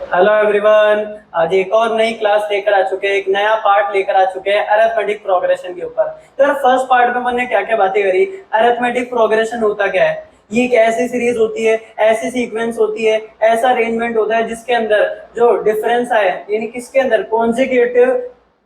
Hello everyone. आज एक और नई क्लास लेकर आ चुके हैं, एक नया पार्ट लेकर आ चुके हैं अरिथमेटिक प्रोग्रेशन के ऊपर। तो यार फर्स्ट पार्ट में हमने क्या क्या बातें करी। अरिथमेटिक प्रोग्रेशन होता क्या है, ये एक ऐसी सीरीज होती है, ऐसी सीक्वेंस होती है, ऐसा अरेंजमेंट होता है जिसके अंदर जो डिफरेंस आए, यानी किसके अंदर कॉन्जिक्यूटिव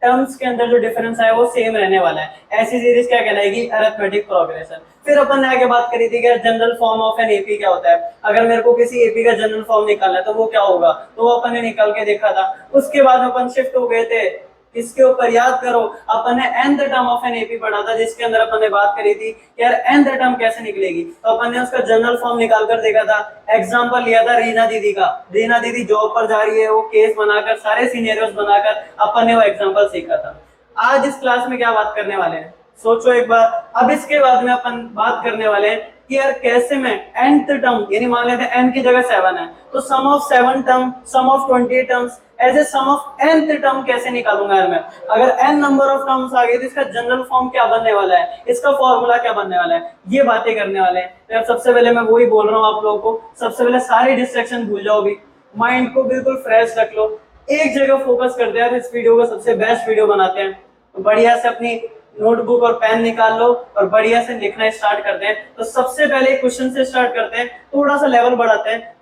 टर्म्स के अंदर जो डिफरेंस है वो सेम रहने वाला है। ऐसी सीरीज क्या कहलाएगी, अरिथमेटिक प्रोग्रेशन। फिर अपन ने आगे बात करी थी कि general form of an AP क्या होता है। अगर मेरे को किसी एपी का जनरल फॉर्म निकालना है तो वो क्या होगा, तो वो अपन ने निकाल के देखा था। उसके बाद अपन शिफ्ट हो गए थे इसके ऊपर, याद करो अपन ने nth term of an AP पढ़ा था जिसके अंदर अपन ने बात करी थी कि यार nth टर्म कैसे निकलेगी। तो अपन ने उसका जनरल फॉर्म निकाल कर देखा था। एग्जांपल लिया था रीना दीदी का। रीना दीदी जॉब पर जा रही है, वो केस बनाकर सारे सिनेरियोस बनाकर अपन ने वो एग्जांपल सीखा था। आज इस क्लास में क्या बात करने वाले हैं, सोचो एक बार। अब इसके बाद में अपन बात करने वाले हैं कि यार कैसे मैं nth टर्म, यानी मान लेते हैं n की जगह 7 है तो sum of 7 term, sum of 20 terms, ऐसे सम ऑफ nth टर्म कैसे निकालूंगा यार मैं। अगर n नंबर ऑफ टर्म्स आ गए तो इसका जनरल फॉर्म क्या बनने वाला है, इसका फॉर्मूला क्या बनने वाला है, ये बातें करने वाले हैं। तो यार सबसे पहले मैं वही बोल रहा हूँ आप लोगों को, सबसे पहले सारे डिस्ट्रैक्शन भूल जाओ, भी माइंड को बिल्कुल फ्रेश रख लो, एक जगह फोकस करते हैं। इस वीडियो को सबसे बेस्ट वीडियो बनाते हैं, तो बढ़िया से अपनी नोटबुक और पेन निकाल लो और बढ़िया से लिखना स्टार्ट करते हैं। तो सबसे पहले क्वेश्चन से स्टार्ट करते हैं, थोड़ा सा लेवल बढ़ाते हैं।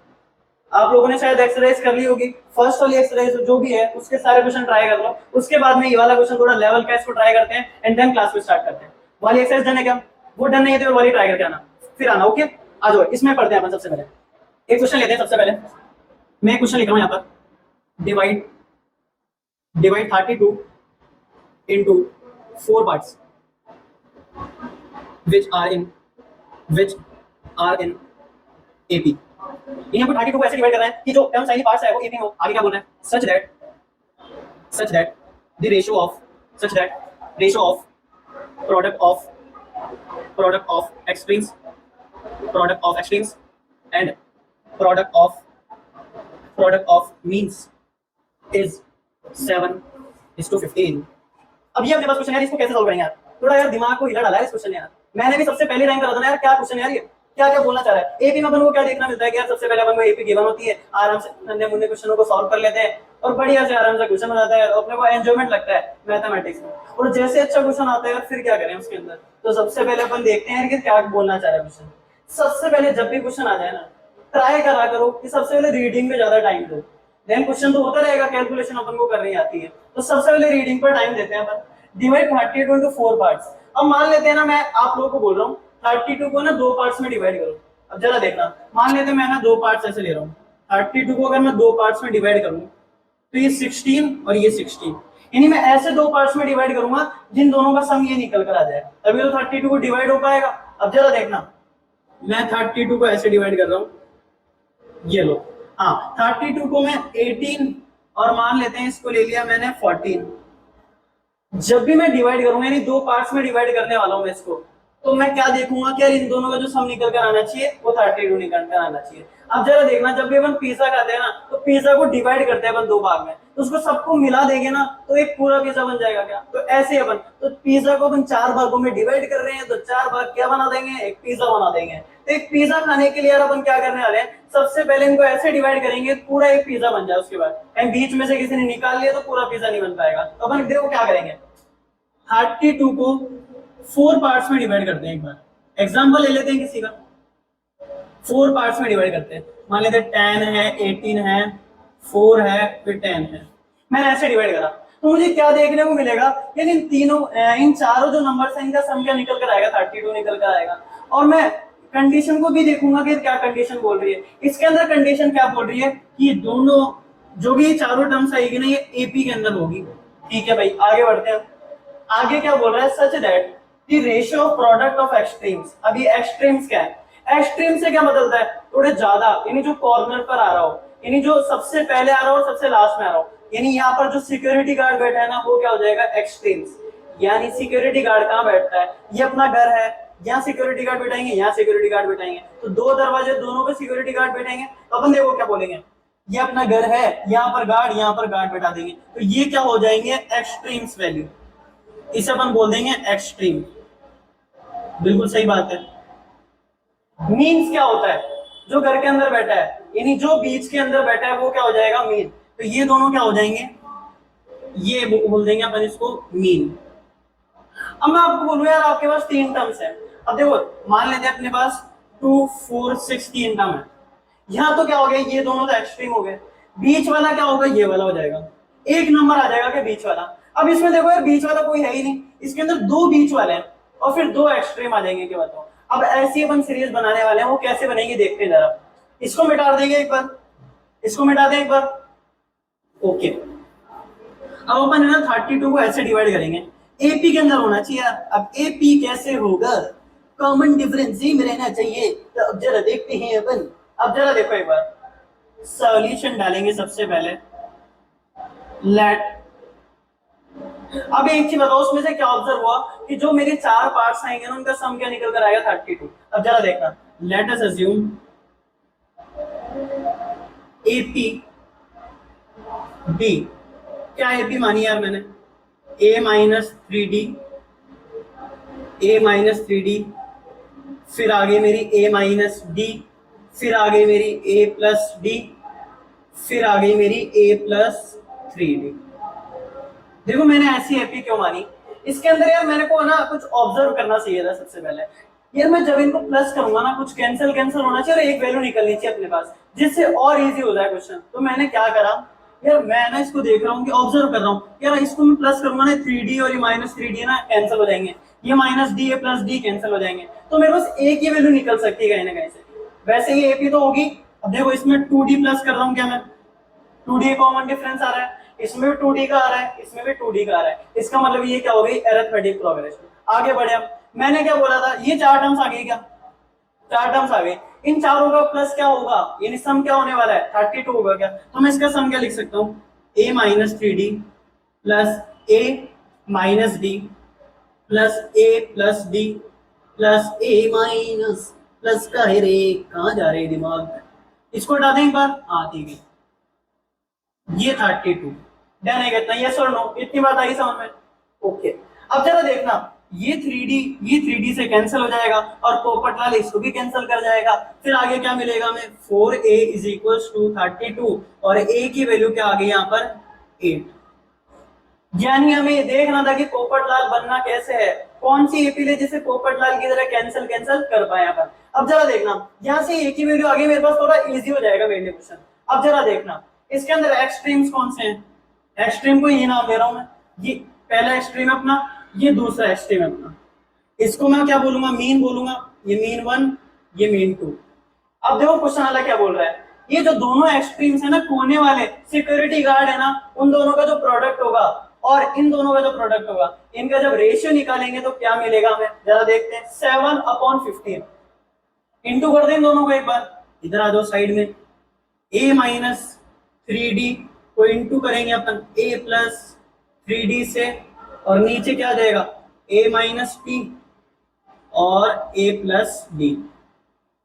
आप लोगों ने शायद एक्सरसाइज कर ली होगी, फर्स्ट वाली एक्सरसाइज जो भी है उसके सारे क्वेश्चन ट्राई कर लो। उसके बाद में ये वाला क्वेश्चन थोड़ा लेवल का, इसको ट्राई करते हैं एंड देन क्लास को स्टार्ट करते हैं। वाली एक्सरसाइज डन है क्या? वो डन नहीं है तो वाली ट्राई करके आना, फिर आना। ओके, आ जाओ इसमें पढ़ते हैं अपन। सबसे पहले एक क्वेश्चन लेते हैं। सबसे पहले मैं क्वेश्चन लिख रहा हूँ यहाँ पर, divide divide 32 into 4 parts which are in AP। यहाँ पर 32 को ऐसे डिवाइड कर रहे हैं कि जो टर्म साइन पार्ट्स है वो AP में हो। आगे क्या बोल रहे हैं, such that the ratio of product of extremes and product of means is 7:15। अब ये अपने पास क्वेश्चन है, इसको कैसे सॉल्व करेंगे यार। थोड़ा यार दिमाग को हिला डाला है इस क्वेश्चन ने यार। मैंने भी सबसे पहले टाइम करा था ना यार, क्या क्वेश्चन है यार, ये क्या क्या बोलना चाह रहा है। एपी में अपन को क्या देखना मिलता है कि यार सबसे पहले अपन को एपी गिवन होती है, आराम से नन्हे मुन्ने क्वेश्चनों को सॉल्व कर लेते हैं और बढ़िया से आराम से क्वेश्चन हो जाता है, अपने को एंजॉयमेंट लगता है मैथमेटिक्स में। और जैसे अच्छा क्वेश्चन आता है यार फिर क्या करें उसके अंदर। तो सबसे पहले अपन देखते हैं कि क्या बोलना चाह रहा है क्वेश्चन। सबसे पहले जब भी क्वेश्चन आ जाए ना, ट्राई करा करो कि सबसे पहले रीडिंग में ज्यादा टाइम दो, देन क्वेश्चन तो होता रहेगा, कैलकुलेशन अपन को करनी आती है। तो सबसे पहले रीडिंग पर टाइम देते हैं अपन। Divide 32 into 4 parts. अब मान लेते हैं ना, मैं आप लोगों को बोल रहा हूँ 32 को ना 2 पार्ट्स में डिवाइड करो। अब जरा देखना, मान लेते हैं मैं ना 2 पार्ट्स ऐसे ले रहा हूँ। 32 को अगर मैं 2 पार्ट्स में डिवाइड करूँ तो ये 16 और ये 16, यानी मैं ऐसे 2 पार्ट्स में डिवाइड करूंगा जिन दोनों का सम ये निकल कर आ जाए, तभी तो 32 को डिवाइड हो पाएगा। अब जरा देखना, मैं 32 को ऐसे डिवाइड कर रहा हूँ, ये लो। हाँ, 32 को मैं 18 और मान लेते हैं इसको ले लिया मैंने 14। जब भी मैं डिवाइड करूंगा, यानी 2 पार्ट्स में डिवाइड करने वाला हूं मैं इसको, तो मैं क्या देखूंगा कि यार इन दोनों का जो सम निकल कर आना चाहिए वो 32 निकल कर आना चाहिए। अब जरा देखना, जब भी अपन पिज्जा खाते हैं ना तो पिज्जा को डिवाइड करते हैं अपन 2 भाग में, तो उसको सबको मिला देंगे ना तो एक पूरा पिज्जा बन जाएगा क्या। तो ऐसे अपन, तो पिज्जा को अपन 4 भागों में डिवाइड कर रहे हैं तो 4 भाग क्या बना देंगे, एक पिज्जा बना देंगे। तो एक पिज्जा खाने के लिए यार अपन क्या करने वाले हैं, सबसे पहले इनको ऐसे डिवाइड करेंगे पूरा एक पिज्जा बन जाए। उसके बाद कहीं बीच में से किसी ने निकाल लिया तो पूरा पिज्जा नहीं बन पाएगा। तो अपन देखो क्या करेंगे, 32 को 4 पार्ट्स में डिवाइड करते हैं। एक बार एग्जांपल ले लेते हैं किसी का, 4 पार्ट्स में डिवाइड करते हैं। मान लेते हैं 10 है, 18 है, 4 है, फिर 10 है। मैंने ऐसे डिवाइड करा तो मुझे क्या देखने को मिलेगा, यानी इन चारों जो नंबर्स हैं इनका सम क्या निकल कर आएगा, 32 निकल कर आएगा। और मैं कंडीशन को भी देखूंगा कि क्या कंडीशन बोल रही है। इसके अंदर कंडीशन क्या बोल रही है कि ये दोनों जो भी चारों टर्म्स आएगी ना, ये एपी के अंदर होगी। ठीक है भाई, आगे बढ़ते हैं। आगे क्या बोल रहा है, such that the ratio of product of extremes. अब ये एक्सट्रीम्स क्या है, एक्सट्रीम से क्या बदलता है, थोड़े ज्यादा, यानी जो कॉर्नर पर आ रहा हो, यानी जो सबसे पहले आ रहा हो और सबसे लास्ट में आ रहा हो, यानी यहाँ पर जो सिक्योरिटी गार्ड बैठा है ना वो क्या हो जाएगा, एक्सट्रीम्स। यानी सिक्योरिटी गार्ड कहाँ बैठता है, ये अपना घर है, यहाँ सिक्योरिटी गार्ड बैठाएंगे, यहाँ सिक्योरिटी गार्ड बैठाएंगे, तो 2 दरवाजे दोनों पे सिक्योरिटी गार्ड बैठेंगे। तो अपन देखो क्या बोलेंगे, ये अपना घर है, यहाँ पर गार्ड बैठा देंगे, तो ये क्या हो जाएंगे, एक्सट्रीम्स वैल्यू। इसे अपन बोल देंगे एक्सट्रीम। बिल्कुल सही बात है। मीन्स क्या होता है, जो घर के अंदर बैठा है, यानी जो बीच के अंदर बैठा है वो क्या हो जाएगा, मीन। तो ये दोनों क्या हो जाएंगे, ये बोल देंगे अपन इसको मीन। अब मैं आपको बोलूं यार आपके पास 3 टर्म्स है। अब देखो मान लेते हैं अपने पास 2 4 6 3 टर्म है। यहाँ तो क्या हो गया, ये दोनों तो एक्सट्रीम हो गए, बीच वाला क्या होगा, ये वाला हो जाएगा, एक नंबर आ जाएगा कि बीच वाला। अब इसमें देखो यार बीच वाला कोई है ही नहीं, इसके अंदर 2 बीच वाले हैं और फिर 2 एक्सट्रीम आ जाएंगे, क्या बताओ। अब ऐसी अपन सीरीज बनाने वाले हैं, वो कैसे बनेगी देखते हैं जरा। इसको मिटा देंगे एक बार, इसको मिटा दें एक बार, ओके। अब अपन है ना 32 को ऐसे डिवाइड करेंगे, एपी के अंदर होना चाहिए यार। अब एपी कैसे होगा, कॉमन डिफरेंस ही में रहना चाहिए। तो अब जरा देखते हैं अपन। अब जरा देखो एक बार, सॉल्यूशन डालेंगे सबसे पहले, लेट। अब एक चीज बताओ, उसमें से क्या ऑब्जर्व हुआ कि जो मेरे 4 पार्ट्स आएंगे ना उनका सम क्या निकल कर आएगा, 32। अब जरा देखना, let us assume AP B, क्या एपी मानी यार मैंने, a minus 3d, a minus 3d, फिर आगे मेरी a माइनस d, फिर आगे मेरी a प्लस d, फिर आगे मेरी a प्लस 3d। देखो मैंने ऐसी एपी क्यों मानी, इसके अंदर यार मेरे को ना कुछ ऑब्जर्व करना चाहिए था सबसे पहले। यार मैं जब इनको प्लस करूंगा ना, कुछ कैंसिल कैंसिल होना चाहिए और एक वैल्यू निकलनी चाहिए अपने पास, जिससे और इजी हो जाए क्वेश्चन। तो मैंने क्या करा यार, मैं ना इसको देख रहा हूँ कि ऑब्जर्व कर रहा हूँ यार, इसको मैं प्लस करूंगा ना 3d और ये माइनस 3d ना कैंसिल हो जाएंगे, ये माइनस डी, ये प्लस डी कैंसिल हो जाएंगे, तो मेरे पास एक ही वैल्यू निकल सकती है कहीं ना कहीं से। वैसे ये एपी तो होगी। अब देखो इसमें 2d प्लस कर रहा हूँ क्या मैं, 2d कॉमन डिफरेंस आ रहा है, इसमें भी 2d का आ रहा है, इसमें भी 2d का आ रहा है, इसका मतलब ये क्या हो गई, अरिथमेटिक प्रोग्रेशन। आगे बढ़े, मैंने क्या बोला था, ये 4 टर्म्स आ गई, क्या 4 टर्म्स आ गई, इन चारों का प्लस क्या होगा, यानी सम क्या होने वाला है, 32 होगा क्या। तो मैं इसका सम क्या लिख सकता हूँ, a minus 3d plus a minus D plus a plus D plus a minus plus का है रे, कहाँ जा रहे दिमाग, इसको हटा दें एक बार, हाँ ठीक है, ये 32 डन है कितना, यस और नो, इतनी बात आई समझ में, ओके। अब जरा देखना, ये 3d से कैंसिल हो जाएगा और पोपट वाले इसको भी कैंसिल कर जाएगा, फिर आगे क्या मिलेगा हमें, 4a इज इक्वल्स टू 32 और a की वैल्यू क्या आ गई यहाँ पर 8। यानी हमें देखना था कि पोपट लाल बनना कैसे है, कौन सी एपी ले जिसे पोपट लाल की तरह कैंसिल कैंसिल कर पाए यहाँ पर। अब जरा देखना, यहाँ से एक ही वैल्यू आ गई मेरे पास, थोड़ा इजी हो जाएगा मेरे लिए क्वेश्चन। अब जरा देखना इसके अंदर एक्सट्रीम्स कौन से हैं, एक्सट्रीम को ये नाम दे रहा हूं मैं, ये पहला एक्सट्रीम है अपना, ये दूसरा एक्सट्रीम है अपना, इसको मैं क्या बोलूंगा, मीन बोलूंगा, ये मीन 1, ये मीन 2। अब देखो क्वेश्चन वाला क्या बोल रहा है, ये जो दोनों एक्सट्रीम्स है ना, कोने वाले सिक्योरिटी गार्ड है ना, उन दोनों का जो प्रोडक्ट होगा और इन दोनों का जो प्रोडक्ट होगा, इनका जब रेशियो निकालेंगे तो क्या मिलेगा हमें, जरा देखते हैं। 7/15 इंटू कर दें इन दोनों को एक बार, इधर आ जाओ साइड में, a माइनस 3d को इंटू करेंगे अपन a प्लस 3d से, और नीचे क्या आ जाएगा, a माइनस टी और a प्लस डी,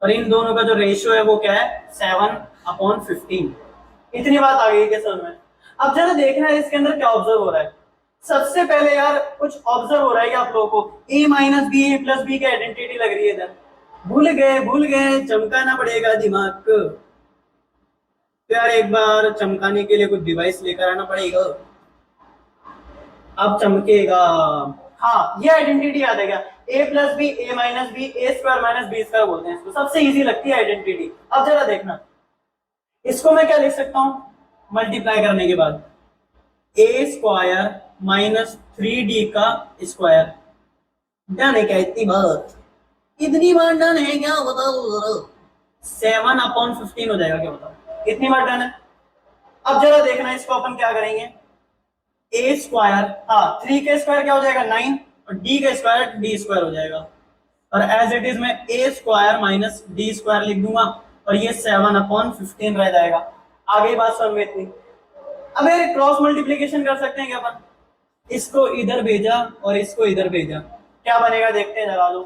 और इन दोनों का जो रेशियो है वो क्या है, 7/15। इतनी बात आ गई क्या समझ में। अब जरा देखना है इसके अंदर क्या ऑब्जर्व हो रहा है। सबसे पहले यार कुछ ऑब्जर्व हो रहा है कि आप लोगों को a minus B, a plus B की आइडेंटिटी लग रही है इधर, भूल गए, चमकाना पड़ेगा दिमाग को। तो यार एक बार चमकाने के लिए कुछ डिवाइस लेकर आना पड़ेगा, अब चमकेगा। हाँ ये आइडेंटिटी याद है क्या, a plus B, a minus B, a square minus B square बोलते हैं इसको, सबसे इजी लगती है आइडेंटिटी। अब जरा देखना, इसको मैं क्या लिख सकता हूँ, मल्टीप्लाई करने के बाद a स्क्वायर माइनस 3d का स्क्वायर, डन है क्या, इतनी बात डन है क्या, बताओ 7/15 हो जाएगा क्या, बताओ इतनी बार डन है। अब जरा देखना इसको अपन क्या करेंगे, a स्क्वायर, हाँ 3 का स्क्वायर क्या हो जाएगा 9 और d का स्क्वायर d स्क्वायर हो जाएगा, और एज इट इज मैं a square minus d square लिख दूंगा और ये 7/15 रह जाएगा। आगे बात समझ में इतनी। अब यार क्रॉस मल्टीप्लीकेशन कर सकते हैं क्या अपन, इसको इधर भेजा और इसको इधर भेजा, क्या बनेगा देखते हैं जरा, लो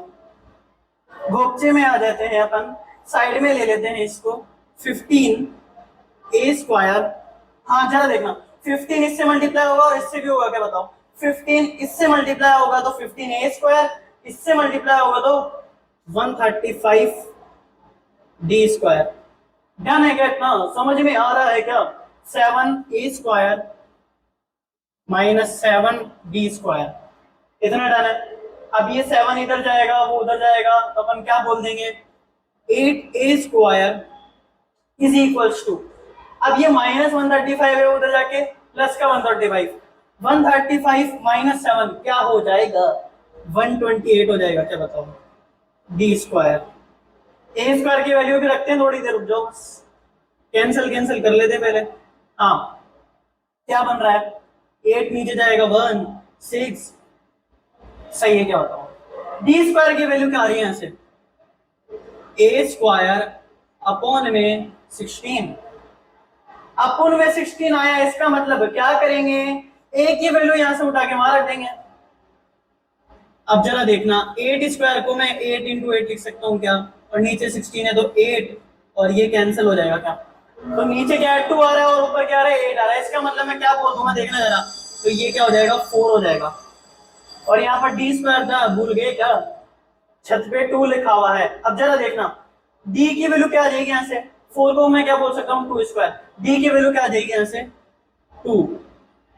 गोपचे में आ जाते हैं अपन, साइड में ले लेते हैं इसको, 15 a स्क्वायर, हाँ जरा देखना 15 इससे मल्टीप्लाई होगा और इससे भी होगा क्या बताओ, 15 इससे मल्टीप्लाई होगा तो 15 a स्क्वायर, इससे मल्टीप्लाई होगा तो 135 डी स्क्वायर। डन है क्या? इतना समझ में आ रहा है क्या? 7a² माइनस 7b², इतना डन है। अब ये 7 इधर जाएगा, वो उधर जाएगा, तो अपन क्या बोल देंगे? 8a² इज इक्वल्स टू, अब ये -135 है, उधर जाके प्लस का 135, 135 माइनस 7 क्या हो जाएगा? 128 हो जाएगा। क्या बताओ? D square. ए स्क्वायर की वैल्यू भी रखते हैं, थोड़ी देर रुक जाओ, कैंसिल कैंसिल कर लेते हैं पहले। हाँ, क्या बन रहा है? 8 नीचे जाएगा 1, 6, सही है। क्या बताओ? डी स्क्वायर की वैल्यू क्या आ रही है यहाँ से? a² अपॉन में 16, अपॉन में 16 आया, इसका मतलब क्या करेंगे? a की वैल्यू यहां से उठा के वहां रख देंगे। अब जरा देखना, 8² को मैं 8 इंटू 8 लिख सकता हूँ क्या? और नीचे 16 है तो 8, और ये कैंसिल हो जाएगा क्या? तो नीचे क्या है? 2 आ रहा है और ऊपर क्या आ रहा है? 8 आ रहा है। इसका मतलब मैं क्या बोल दूंगा? देखना जरा, तो ये क्या हो जाएगा? 4 हो जाएगा। और यहाँ पर d² था, भूल गए क्या? छत पे 2 लिखा हुआ है। अब जरा देखना, d की वैल्यू क्या आ जाएगी यहाँ से? 4 को मैं क्या बोल सकता हूँ? 2²। d की वैल्यू क्या आ जाएगी यहाँ से? 2।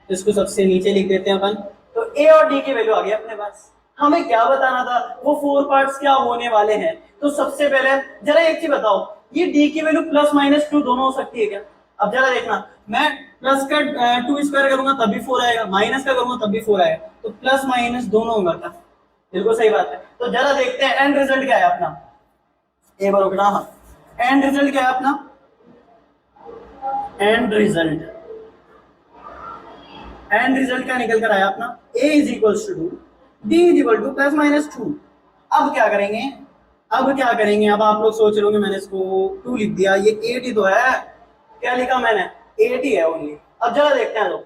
इसको सबसे नीचे लिख देते हैं अपन। तो a और d की वैल्यू आ गई अपने पास। हमें क्या बताना था? वो 4 पार्ट्स क्या होने वाले हैं। तो सबसे पहले जरा एक चीज बताओ, ये d की वैल्यू +-2 दोनों हो सकती है क्या? अब जरा देखना, मैं प्लस का 2² करूंगा तब भी 4 आएगा, माइनस का करूंगा तब भी 4 आएगा, तो प्लस माइनस दोनों होगा क्या? बिल्कुल सही बात है। तो जरा देखते हैं एंड रिजल्ट क्या है अपना। एक बार रुकना। हाँ, एंड रिजल्ट क्या है अपना? एंड रिजल्ट क्या निकल कर आया अपना? a is equals to 2, d is equal to +-2। अब क्या करेंगे? अब आप लोग सोच रहे होंगे मैंने इसको 2 लिख दिया, ये 8 ही तो है। क्या लिखा मैंने? 8 ही है ओनली। अब जरा देखते हैं लोग।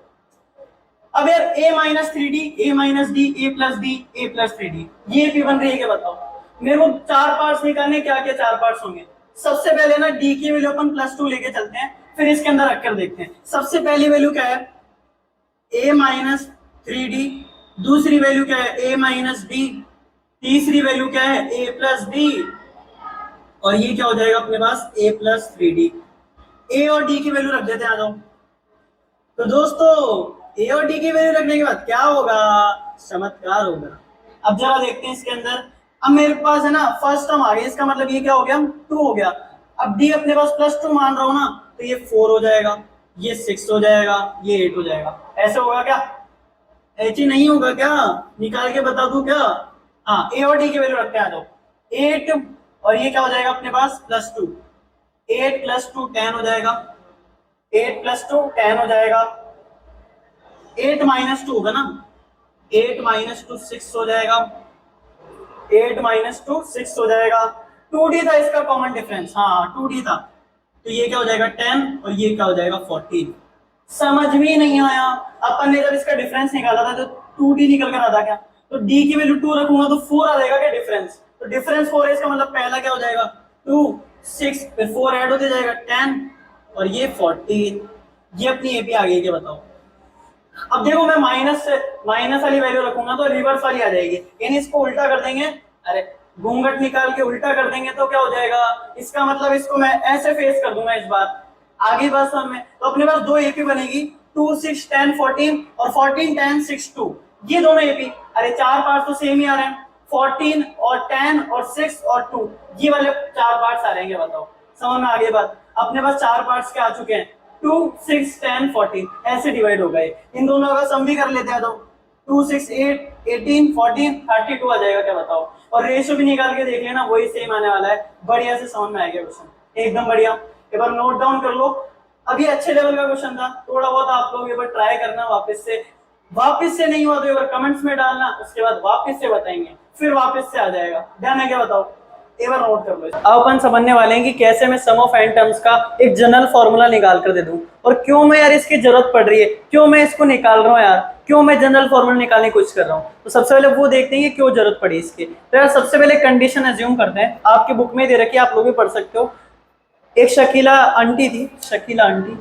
अब यार a-3d, a-d, a+d, a+3d, ये भी बन रही है क्या? बताओ मेरे को। 4 पार्ट्स निकालने, क्या क्या 4 पार्ट्स होंगे? सबसे पहले ना d की वैल्यू अपन +2 लेके चलते हैं, फिर इसके अंदर रखकर देखते हैं। सबसे पहली वैल्यू क्या है? a-3d, दूसरी वैल्यू क्या है? a-d, तीसरी वैल्यू क्या है? a+d, और ये क्या हो जाएगा अपने पास? a+3d। a और d की वैल्यू रख देते हैं, आ जाओ। तो दोस्तों a और d की वैल्यू रखने के बाद क्या होगा? चमत्कार होगा। अब जरा देखते हैं इसके अंदर। अब मेरे पास है ना फर्स्ट टर्म आ गया, इसका मतलब ये क्या हो गया? 2 हो गया। अब d अपने पास +2 मान रहा हूं ना, तो ये 4 हो जाएगा, ये 6 हो जाएगा, ये 8 हो जाएगा। ऐसे होगा क्या? ऐसे नहीं होगा क्या? निकाल के बता दूं क्या? हाँ, a और d की वैल्यू रखते हैं, आ जाओ। 8 और ये क्या हो जाएगा अपने पास? +2, 8 + 2 10 हो जाएगा, 8 + 2 10 हो जाएगा। 8 - 2 होगा ना, 8 - 2 6 हो जाएगा, 8 - 2 6 हो जाएगा। 2d था इसका कॉमन डिफरेंस, हाँ 2d था, तो ये क्या हो जाएगा? 10, और ये क्या हो जाएगा? 14। समझ में नहीं आया? अपन ने जब इसका डिफरेंस निकाला था तो 2d निकल कर आता क्या? तो d की वैल्यू 2 रखूंगा तो 4 आ जाएगा क्या डिफरेंस? तो डिफरेंस 4 है, इसका मतलब पहला क्या हो जाएगा? 2, 6, फिर 4 ऐड होते जाएगा 10, और ये 14। ये अपनी एपी आ गई क्या? बताओ। अब देखो, मैं माइनस वाली वैल्यू रखूंगा तो रिवर्स वाली आ जाएगी, यानी इसको उल्टा कर देंगे। अरे घूंघट निकाल के उल्टा कर देंगे तो क्या हो जाएगा? इसका मतलब इसको मैं ऐसे फेस कर दूंगा इस बार। आगे बात समझ में? तो अपने पास 2 एपी बनेगी, 2, 6, 10, 14, और 14, 10, 6, 2, ये दोनों एपी। अरे 4 पार्ट तो सेम ही आ रहे हैं, 14 और 10 और 6 और 2, ये वाले 4 पार्ट्स आ रहेंगे। बताओ समझ में आ गई बात? अपने पास 4 पार्ट्स क्या आ चुके हैं? 2, 6, 10, 14 ऐसे डिवाइड हो गए। इन दोनों का सम भी कर लेते हैं, तो 2, 6, 8, 18, 14, 32 आ जाएगा क्या? बताओ। और रेशियो भी निकाल के देख लेना, वही सेम आने वाला है। बढ़िया से समझ में आ गया क्वेश्चन, एकदम बढ़िया। एक बार नोट डाउन कर लो। अभी अच्छे लेवल का क्वेश्चन था, थोड़ा बहुत आप लोग एक बार ट्राई करना, वापस से नहीं हुआ तो एक बार कमेंट्स में डालना, उसके बाद वापस से बताएंगे, फिर वापस से आ जाएगा। ध्यान है क्या? बताओ एक बार नोट कर लो। अब अपन समझने वाले हैं कि कैसे मैं सम ऑफ n टर्म्स का एक जनरल फॉर्मूला निकाल कर दे दूं, और क्यों मैं यार इसकी जरूरत पड़ रही है, क्यों मैं इसको निकाल रहा हूँ यार, क्यों मैं जनरल फॉर्मूला निकालने की कोशिश कर रहा हूँ। तो सबसे पहले वो देखते हैं कि क्यों जरूरत पड़ी इसकी। तो यार सबसे पहले कंडीशन एज्यूम करते हैं, आपकी बुक में दे रखी है, आप लोग भी पढ़ सकते हो। एक शकीला आंटी थी, शकीला आंटी,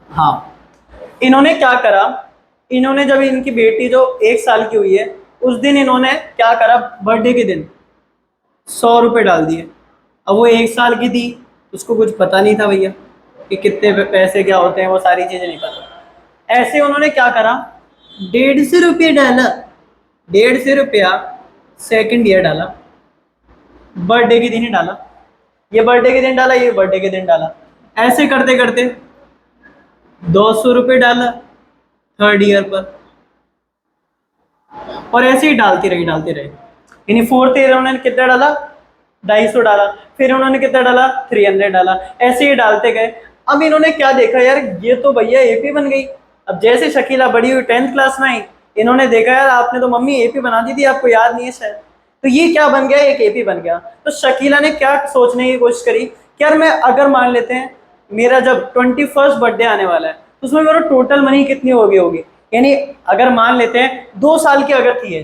हाँ। इन्होंने क्या करा, इन्होंने जब इनकी बेटी जो 1 साल की हुई है उस दिन इन्होंने क्या करा, बर्थडे के दिन 100 रुपये डाल दिए। अब वो 1 साल की थी, उसको कुछ पता नहीं था भैया कि कितने पैसे क्या होते हैं, वो सारी चीजें नहीं पता। ऐसे उन्होंने क्या करा, 150 रुपये डाला, 150 रुपया सेकंड ईयर डाला, बर्थडे के दिन ही डाला, ये बर्थडे के दिन डाला, ये बर्थडे के दिन डाला, ऐसे करते करते 200 रुपये डाला थर्ड ईयर पर, और ऐसे ही डालती रही। यानी फोर्थ ईयर उन्होंने कितना डाला, 250 डाला, फिर उन्होंने कितना डाला, 300 डाला, ऐसे ही डालते गए। अब इन्होंने क्या देखा, यार ये तो भैया एपी बन गई। अब जैसे शकीला बड़ी हुई 10th क्लास में आई, इन्होंने देखा यार आपने तो मम्मी एपी बना दी थी, आपको याद नहीं है शायद, तो ये क्या बन गया, एक एपी बन गया। तो शकीला ने क्या सोचने की कोशिश करी कि यार मैं अगर मान लेते हैं मेरा जब 21st बर्थडे आने वाला है तो उसमें मेरा टोटल मनी कितनी होगी, यानी अगर मान लेते हैं 2 साल की अगर थी,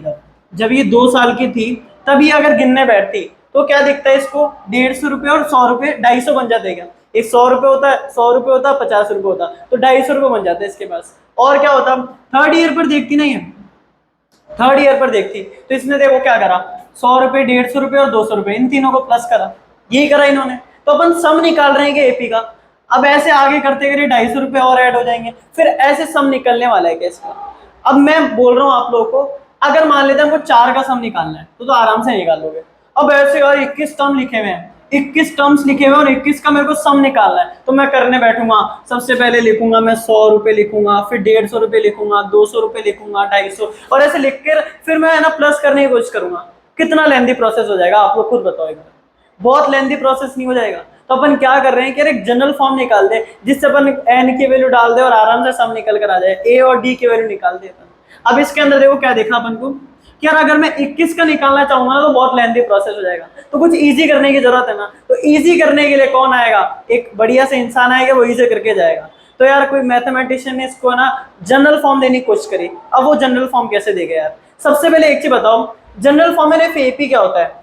जब ये 2 साल की थी तब ये अगर गिनने बैठती तो क्या दिखता है इसको, 150 रुपये और 100 रुपये, 250 बन जाते क्या, एक 100 रुपये होता है, 100 रुपये होता है, 50 रुपये होता, तो 250 रुपये बन जाते हैं इसके पास। और क्या होता, थर्ड ईयर पर देखती नहीं है, थर्ड ईयर पर देखती तो इसने देखो क्या करा, 100 रुपये, 150 रुपये और 200 रुपये, इन तीनों को प्लस करा, यही करा इन्होंने। तो अपन सम निकाल रहे हैं एपी का। अब ऐसे आगे करते करते 250 रुपये और ऐड हो जाएंगे, फिर ऐसे सम निकलने वाला है कैसे का। अब मैं बोल रहा हूँ आप लोगों को, अगर मान लेते हैं हमको 4 का सम निकालना है तो आराम से निकाल लोगे। अब ऐसे यार 21 टर्म लिखे हुए हैं, 21 टर्म्स लिखे हुए और 21 का मेरे को सम निकालना है, तो मैं करने बैठूंगा, सबसे पहले लिखूंगा मैं 100 रुपये लिखूंगा, फिर 150 रुपये लिखूंगा, 200 रुपये लिखूंगा, 250, और ऐसे लिख कर फिर मैं है ना प्लस करने की कोशिश करूंगा। कितना लेंथी प्रोसेस हो जाएगा आप लोग खुद बताओ एक बार, बहुत लेंथी प्रोसेस नहीं हो जाएगा। तो अपन क्या कर रहे हैं कि एक जनरल फॉर्म निकाल दे जिससे अपन एन की वैल्यू डाल दे और आराम से सम निकल कर आ जाए, ए और डी की वैल्यू निकाल दे। अब इसके अंदर देखो क्या देखा अपन को कि यार अगर मैं 21 का निकालना चाहूंगा ना तो बहुत लेंथी प्रोसेस हो जाएगा, तो कुछ इजी करने की जरूरत है ना। तो इजी करने के लिए कौन आएगा, एक बढ़िया से इंसान आएगा, वो इजी करके जाएगा। तो यार कोई मैथमेटिशियन ने इसको ना जनरल फॉर्म देने की कोशिश करी। अब वो जनरल फॉर्म कैसे देगा यार, सबसे पहले एक चीज बताओ, जनरल फॉर्म में एपी क्या होता है।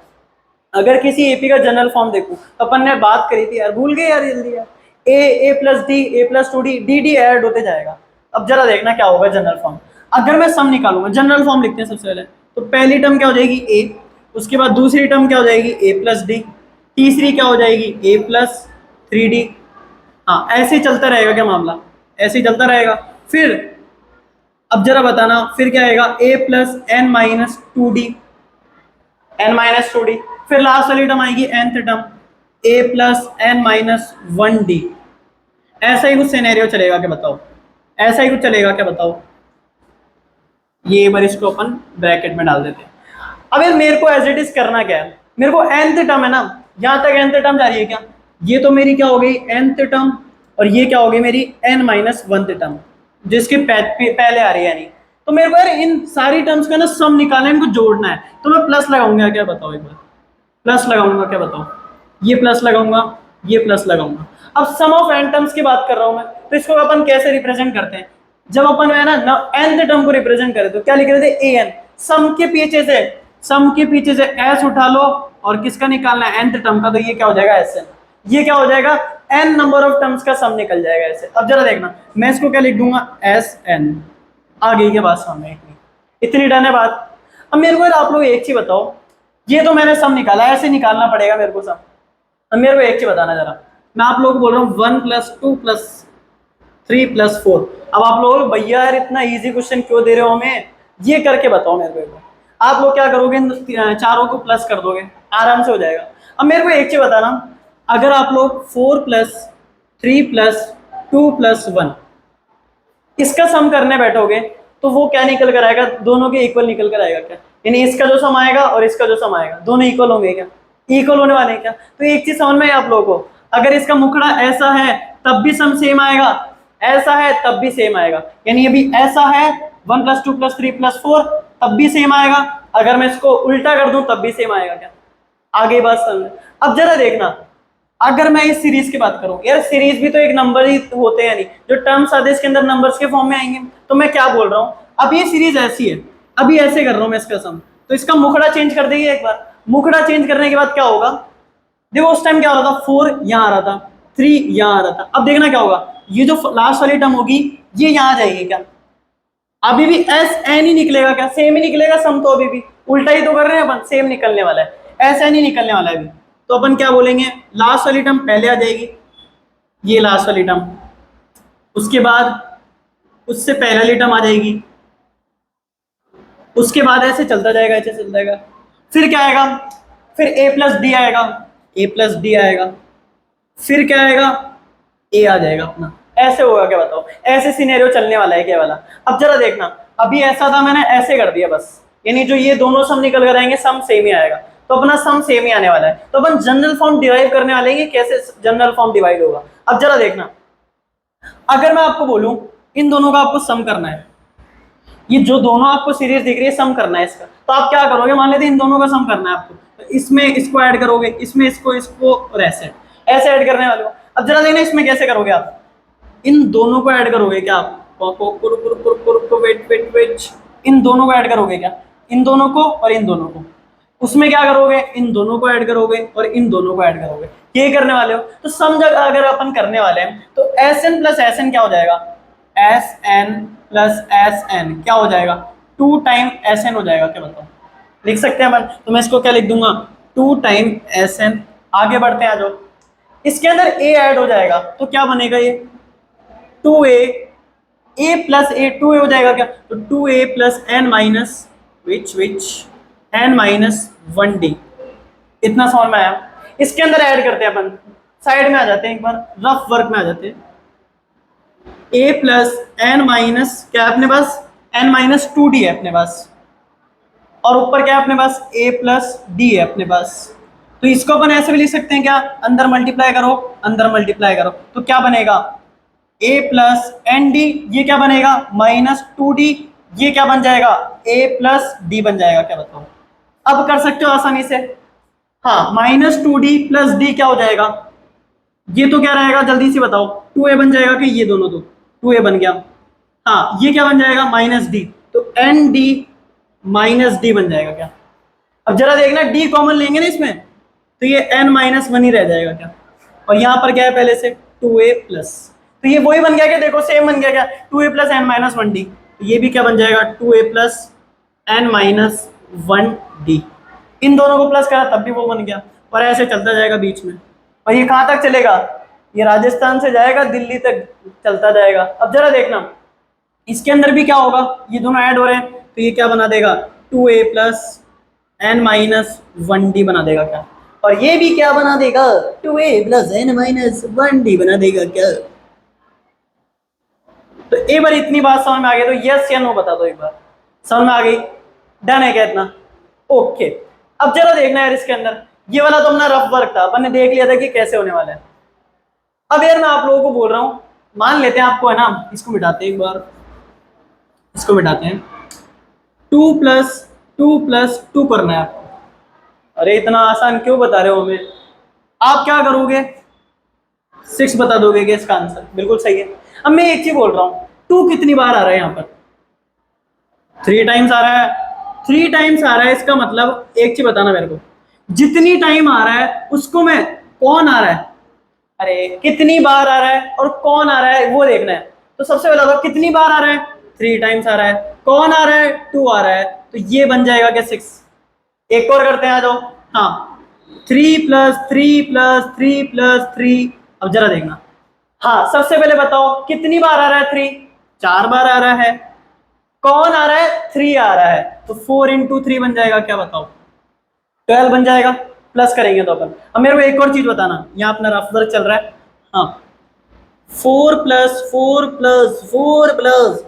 अगर किसी एपी का जनरल फॉर्म देखूं तो अपन ने बात करी थी यार, भूल गए यार जल्दी यार, ए प्लस डी, ए प्लस 2डी, डी डी ऐड होते जाएगा। अब जरा देखना क्या होगा जनरल फॉर्म। अगर मैं सम निकालूंगा, जनरल फॉर्म लिखते हैं सबसे पहले, तो पहली टर्म क्या हो जाएगी ए, उसके बाद दूसरी टर्म क्या हो जाएगी ए प्लस डी, तीसरी क्या हो जाएगी ए प्लस 3d। हाँ ऐसे ही चलता रहेगा क्या मामला, ऐसे ही चलता रहेगा। फिर अब जरा बताना फिर क्या आएगा, A plus N minus 2d, N minus 2d। फिर लास्ट वाली टर्म आएगी nth term, a plus N minus 1d। ऐसा ही कुछ सिनेरियो चलेगा क्या बताओ, ऐसा ही कुछ चलेगा क्या बताओ। ये बार इसको अपन ब्रैकेट में डाल देते हैं। अब यार मेरे को एज इट इज करना क्या है, मेरे को nth टर्म है ना, यहां तक nth टर्म जा रही है क्या, ये तो मेरी क्या हो गई nth टर्म, और ये क्या हो गई मेरी n माइनस 1th टर्म जिसके पहले आ रही है। यानी तो मेरे को यार इन सारी टर्म्स का ना सम निकालना है, इनको जोड़ना है, तो मैं प्लस लगाऊंगा क्या बताओ एक बार, प्लस लगाऊंगा क्या बताओ, ये प्लस लगाऊंगा, ये प्लस लगाऊंगा। अब सम ऑफ एन टर्म्स की बात कर रहा हूं मैं, तो इसको अपन कैसे रिप्रेजेंट करते हैं, जब अपन है ना nth टर्म को रिप्रेजेंट करें तो क्या लिख रहे थे an, सम के पीछे से s उठा लो और किसका निकालना है nth टर्म का, तो ये क्या हो जाएगा sn, ये क्या हो जाएगा n नंबर ऑफ टर्म्स का सम निकल जाएगा ऐसे। अब जरा देखना मैं इसको क्या लिख दूंगा sn, आ गई क्या बात सामने, इतनी डन है बात। अब मेरे को आप लोग एक चीज बताओ, ये तो मैंने सम निकाला, ऐसे निकालना पड़ेगा मेरे को सम। अब मेरे को एक चीज बताना जरा, मैं आप लोगों को बोल रहा हूँ 1 + 2 + 3 + 4। अब आप लोग भैया यार इतना इजी क्वेश्चन क्यों दे रहे हो हमें, ये करके बताओ मेरे को। आप लोग क्या करोगे, चारों को प्लस कर दोगे, आराम से हो जाएगा। अब मेरे को एक चीज बताना, अगर आप लोग 4 + 3 + 2 + 1 इसका सम करने बैठोगे तो वो क्या निकल कर आएगा, दोनों के इक्वल निकल कर आएगा क्या, यानी इसका जो सम आएगा और इसका जो सम आएगा दोनों इक्वल होंगे क्या, इक्वल होने वाले हैं क्या। तो एक चीज समझ में आप लोगों को, अगर इसका मुखड़ा ऐसा है तब भी सम सेम आएगा, ऐसा है तब भी सेम आएगा, यानी ये भी ऐसा है 1 + 2 + 3 + 4 तब भी सेम आएगा, अगर मैं इसको उल्टा कर दूं तब भी सेम आएगा क्या, आगे बात समझ। अब जरा देखना, अगर मैं इस सीरीज की बात करूं, यार सीरीज भी तो एक नंबर ही होते हैं, नहीं जो टर्म्स आते हैं इसके अंदर नंबर्स के फॉर्म में आएंगे। तो मैं क्या बोल रहा हूं, अब ये सीरीज ऐसी है, अभी ऐसे कर रहा हूं मैं इसका सम, तो इसका मुखड़ा चेंज कर देंगे एक बार, मुखड़ा चेंज करने के बाद क्या होगा, देखो उस टाइम क्या हो रहा था 4 यहाँ आ रहा था, 3 यहाँ आ रहा था। अब देखना क्या होगा, ये जो लास्ट वाली टर्म होगी ये यहाँ आ जाएगी क्या, अभी भी एस एन ही निकलेगा क्या, सेम ही निकलेगा सम, तो अभी भी उल्टा ही तो कर रहे हैं अपन, सेम निकलने वाला है, एस एन ही निकलने वाला है अभी। तो अपन क्या बोलेंगे, लास्ट वाली टर्म पहले आ जाएगी, ये लास्ट वाली टर्म, उसके बाद उससे पहले वाली टर्म आ जाएगी, उसके बाद ऐसे चलता जाएगा, ऐसे चलता जाएगा। फिर क्या आएगा, फिर ए प्लस डी आएगा, ए प्लस डी आएगा, फिर क्या आएगा, ए आ जाएगा अपना। ऐसे होगा क्या बताओ, ऐसे सिनेरियो चलने वाला है क्या वाला। अब जरा देखना, अभी ऐसा था मैंने ऐसे कर दिया बस, यानी जो ये दोनों सम निकल कर आएंगे सम सेम ही आएगा, तो अपना सम सेम ही आने वाला है। तो अपन जनरल फॉर्म डिराइव करने वाले हैं, कैसे जनरल फॉर्म डिवाइड होगा। अब जरा देखना, अगर मैं आपको बोलूं इन दोनों का आपको सम करना है, ये जो दोनों आपको सीरीज दिख रही है सम करना है इसका, तो आप क्या करोगे, मान लेते हैं इन दोनों का सम करना है आपको, तो इसमें इसको ऐड करोगे, इसमें इसको, इसको और ऐसे ऐसे ऐड करने वाले हो। अब जरा देखना इसमें कैसे करोगे आप, इन दोनों को ऐड करोगे क्या आप, वेट वेट वेट, इन दोनों को ऐड करोगे क्या, इन दोनों को और इन दोनों को, उसमें क्या करोगे, इन दोनों को ऐड करोगे और इन दोनों को ऐड करोगे, ये करने वाले हो। तो सम अगर अपन करने वाले हैं तो S N plus S N क्या हो जाएगा, S N plus S N क्या हो जाएगा, 2 टाइम एस एन हो जाएगा क्या बताओ, लिख सकते हैं अपन। तो मैं इसको क्या लिख दूंगा, 2 टाइम एस एन। आगे बढ़ते हैं, आ जाओ, इसके अंदर ए ऐड हो जाएगा तो क्या बनेगा ये 2a, a plus A 2a हो जाएगा क्या, तो 2a plus N minus which N minus 1d। इतना समझ में आया। इसके अंदर ऐड करते हैं अपन, साइड में आ जाते हैं, एक बार रफ वर्क में आ जाते हैं। a प्लस एन माइनस क्या है अपने पास, n माइनस 2d है अपने पास, और ऊपर क्या है अपने पास a प्लस d है अपने पास। तो इसको अपन ऐसे भी लिख सकते हैं क्या, अंदर मल्टीप्लाई करो, अंदर मल्टीप्लाई करो, तो क्या बनेगा a प्लस एन डी, ये क्या बनेगा माइनस 2d, ये क्या बन जाएगा a प्लस डी बन जाएगा क्या बताओ। अब कर सकते हो आसानी से, हाँ माइनस 2d प्लस डी क्या हो जाएगा, ये तो क्या रहेगा जल्दी से बताओ, 2a बन जाएगा कि ये दोनों, तो 2a बन गया, हाँ ये क्या बन जाएगा माइनस डी, तो एन डी माइनस डी बन जाएगा क्या। अब जरा देखना डी कॉमन लेंगे ना इसमें, तो ये n माइनस 1 ही रह जाएगा क्या, और यहाँ पर क्या है पहले से 2a प्लस, तो ये वही बन गया क्या, देखो सेम बन गया क्या, 2a plus N minus 1d, तो ये भी क्या बन जाएगा 2a plus N minus 1d। इन दोनों को प्लस करा तब भी वो बन गया, और ऐसे चलता जाएगा बीच में। और ये कहाँ तक चलेगा, ये राजस्थान से जाएगा दिल्ली तक चलता जाएगा। अब जरा देखना इसके अंदर भी क्या होगा, ये दोनों ऐड हो रहे हैं, तो ये क्या बना देगा 2a plus N minus 1d बना देगा क्या, और ये भी क्या बना देगा 2a plus N minus 1d बना देगा क्या। तो एक बार इतनी बात समझ में आ गई तो यस या नो बता दो, एक बार समझ में आ गई, डन है क्या इतना, ओके। अब जरा देखना यार इसके अंदर, ये वाला तो अपना रफ वर्क था, अपन ने देख लिया था कि कैसे होने वाला है। अब यार मैं आप लोगों को बोल रहा हूं, मान लेते हैं आपको है ना, इसको मिटाते हैं एक बार, इसको मिटाते हैं, 2 प्लस 2 करना है आपको। अरे इतना आसान क्यों बता रहे हो हमें, आप क्या करोगे 6 बता दोगे कि इसका आंसर बिल्कुल सही है। अब मैं एक चीज बोल रहा हूं, 2 कितनी बार आ रहा है यहाँ पर, 3 टाइम्स आ रहा है, 3 टाइम्स आ रहा है, इसका मतलब एक चीज बताना मेरे को, जितनी टाइम आ रहा है उसको मैं कौन आ रहा है, अरे कितनी बार आ रहा है और कौन आ रहा है वो देखना है। तो सबसे पहले तो कितनी बार आ रहा है, 3 टाइम्स आ रहा है, कौन आ रहा है 2 आ रहा है, तो ये बन जाएगा क्या 6। एक और करते हैं, आ जाओ, हाँ 3 प्लस 3 प्लस 3 प्लस 3। अब जरा देखना, हाँ सबसे पहले बताओ कितनी बार आ रहा है 3, 4 बार आ रहा है, कौन आ रहा है 3 आ रहा है, तो 4 इंटू 3 बन जाएगा क्या बताओ 12 बन जाएगा, प्लस करेंगे तो अपन। अब मेरे को एक और चीज बताना, यहाँ अपना रफ वर्क चल रहा है, हाँ 4 प्लस 4 प्लस 4 प्लस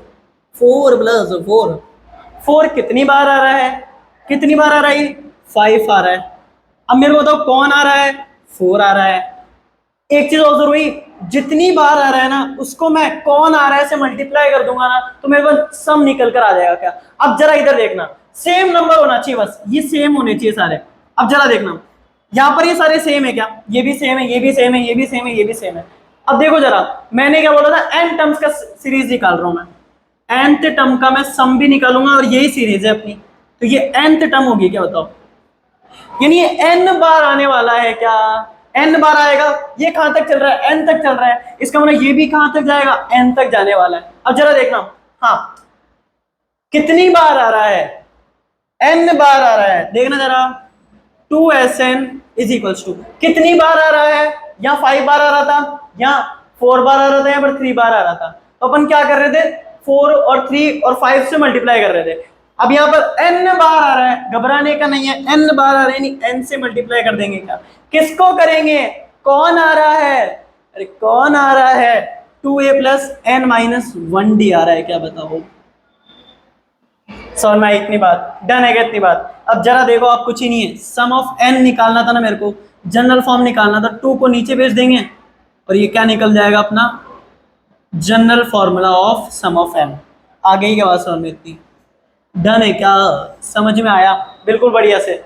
4 प्लस 4, 4 कितनी बार आ रहा है, कितनी बार आ रहा है 5 आ रहा है। अब मेरे को बताओ कौन आ रहा है 4 आ रहा है। एक चीज और हुई, जितनी बार आ रहा है ना उसको मैं कौन आ रहा है से मल्टीप्लाई कर दूंगा ना, तो मेरे को सम निकल कर आ जाएगा क्या। अब जरा इधर देखना, सेम नंबर होना चाहिए, बस ये सेम होने चाहिए सारे। अब जरा देखना यहाँ पर ये सारे सेम है क्या, ये भी सेम है, ये भी सेम है, ये भी सेम है, ये भी सेम है। अब देखो जरा, मैंने क्या बोला था n टर्म्स का सीरीज निकाल रहा हूं मैं, nth टर्म का मैं सम भी निकालूंगा और यही सीरीज है अपनी, तो ये nth टर्म होगी क्या बताओ, यानी ये n बार आने वाला है क्या, n बार आएगा। ये कहां तक चल रहा है n तक चल रहा है, इसका मतलब ये भी कहां तक जाएगा n तक जाने वाला है। अब जरा देखना, हाँ कितनी बार आ रहा है, n बार आ रहा है, देखना जरा 2SN इज इक्वल्स टू कितनी बार आ रहा है, या 5 बार आ रहा था, या 4 बार आ रहा था, या फिर 3 बार आ रहा था। तो अपन क्या कर रहे थे, 4 और 3 और 5 से मल्टीप्लाई कर रहे थे। अब यहाँ पर n बार आ रहा है, घबराने का नहीं है, n बार आ रहा है, नहीं n से मल्टीप्लाई कर देंगे। क्या किसको करेंगे, कौन आ रहा है, अरे कौन आ रहा है, 2a plus n minus 1d आ रहा है, क्या बताओ, समझ में आई इतनी बात, डन है क्या इतनी बात। अब जरा देखो, आप कुछ ही नहीं है, सम ऑफ n निकालना था ना मेरे को, जनरल फॉर्म निकालना था, 2 को नीचे भेज देंगे और ये क्या निकल जाएगा अपना general formula of sum of n। आ गई क्या बात समझ में इतनी, डन है क्या, समझ में आया, बिल्कुल बढ़िया से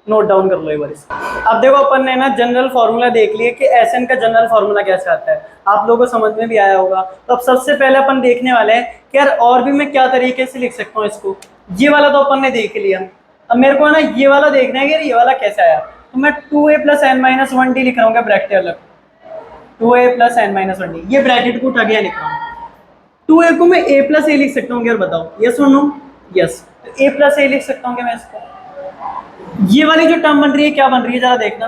नोट डाउन कर लो एक बार इसको। अब देखो अपन ने ना जनरल फार्मूला देख लिए कि एसएन का जनरल फार्मूला कैसे आता है, आप लोगों को समझ में भी आया होगा। तो अब सबसे पहले अपन देखने वाले हैं कि यार और भी मैं क्या तरीके से लिख सकता हूँ इसको। ये वाला तो अपन ने देख लिया, अब मेरे को ना ये वाला देखना है कि ये वाला कैसे आया। तो मैं 2a plus n minus 1d लिख रहा हूँ, ब्रैकेट अलग 2a plus n minus 1d, ये ब्रैकेट को उठा के लिख रहा हूँ। 2a को मैं a प्लस ए लिख सकता हूँ, यार बताओ, यस और नो, यस, तो a प्लस ए लिख सकता हूँ क्या मैं इसको। ये वाली जो टर्म बन रही है क्या बन रही है जरा देखना,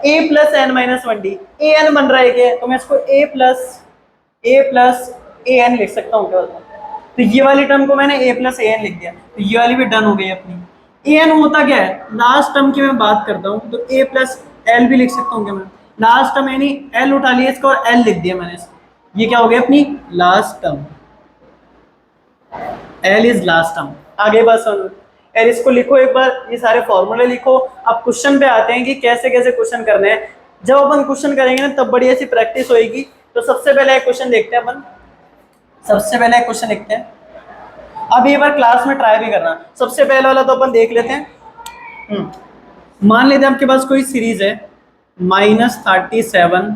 a plus N minus 1d, A N बन रहा है क्या, तो मैं इसको a प्लस ए एन लिख सकता हूँ क्या, तो ये वाली टर्म को मैंने a प्लस ए एन लिख दिया, तो ये वाली भी डन हो गई अपनी। ए एन होता क्या है, लास्ट टर्म की मैं बात करता हूँ, तो a प्लस एल भी लिख सकता हूँ क्या मैं, लास्ट टर्म यानी एल उठा लिया इसका और एल लिख दिया मैंने इसको, ये क्या हो गया अपनी last term, L is last term. आगे बस यार इसको लिखो एक बार, ये सारे फॉर्मूले लिखो। अब क्वेश्चन पे आते हैं कि कैसे कैसे क्वेश्चन करने हैं। जब अपन क्वेश्चन करेंगे ना तब बढ़िया सी प्रैक्टिस होएगी। तो सबसे पहले एक क्वेश्चन देखते हैं अपन, सबसे पहले एक क्वेश्चन लिखते हैं, अब ये बार क्लास में ट्राई भी करना। सबसे पहले वाला तो अपन देख लेते हैं। मान लेते हैं आपके पास कोई सीरीज है -37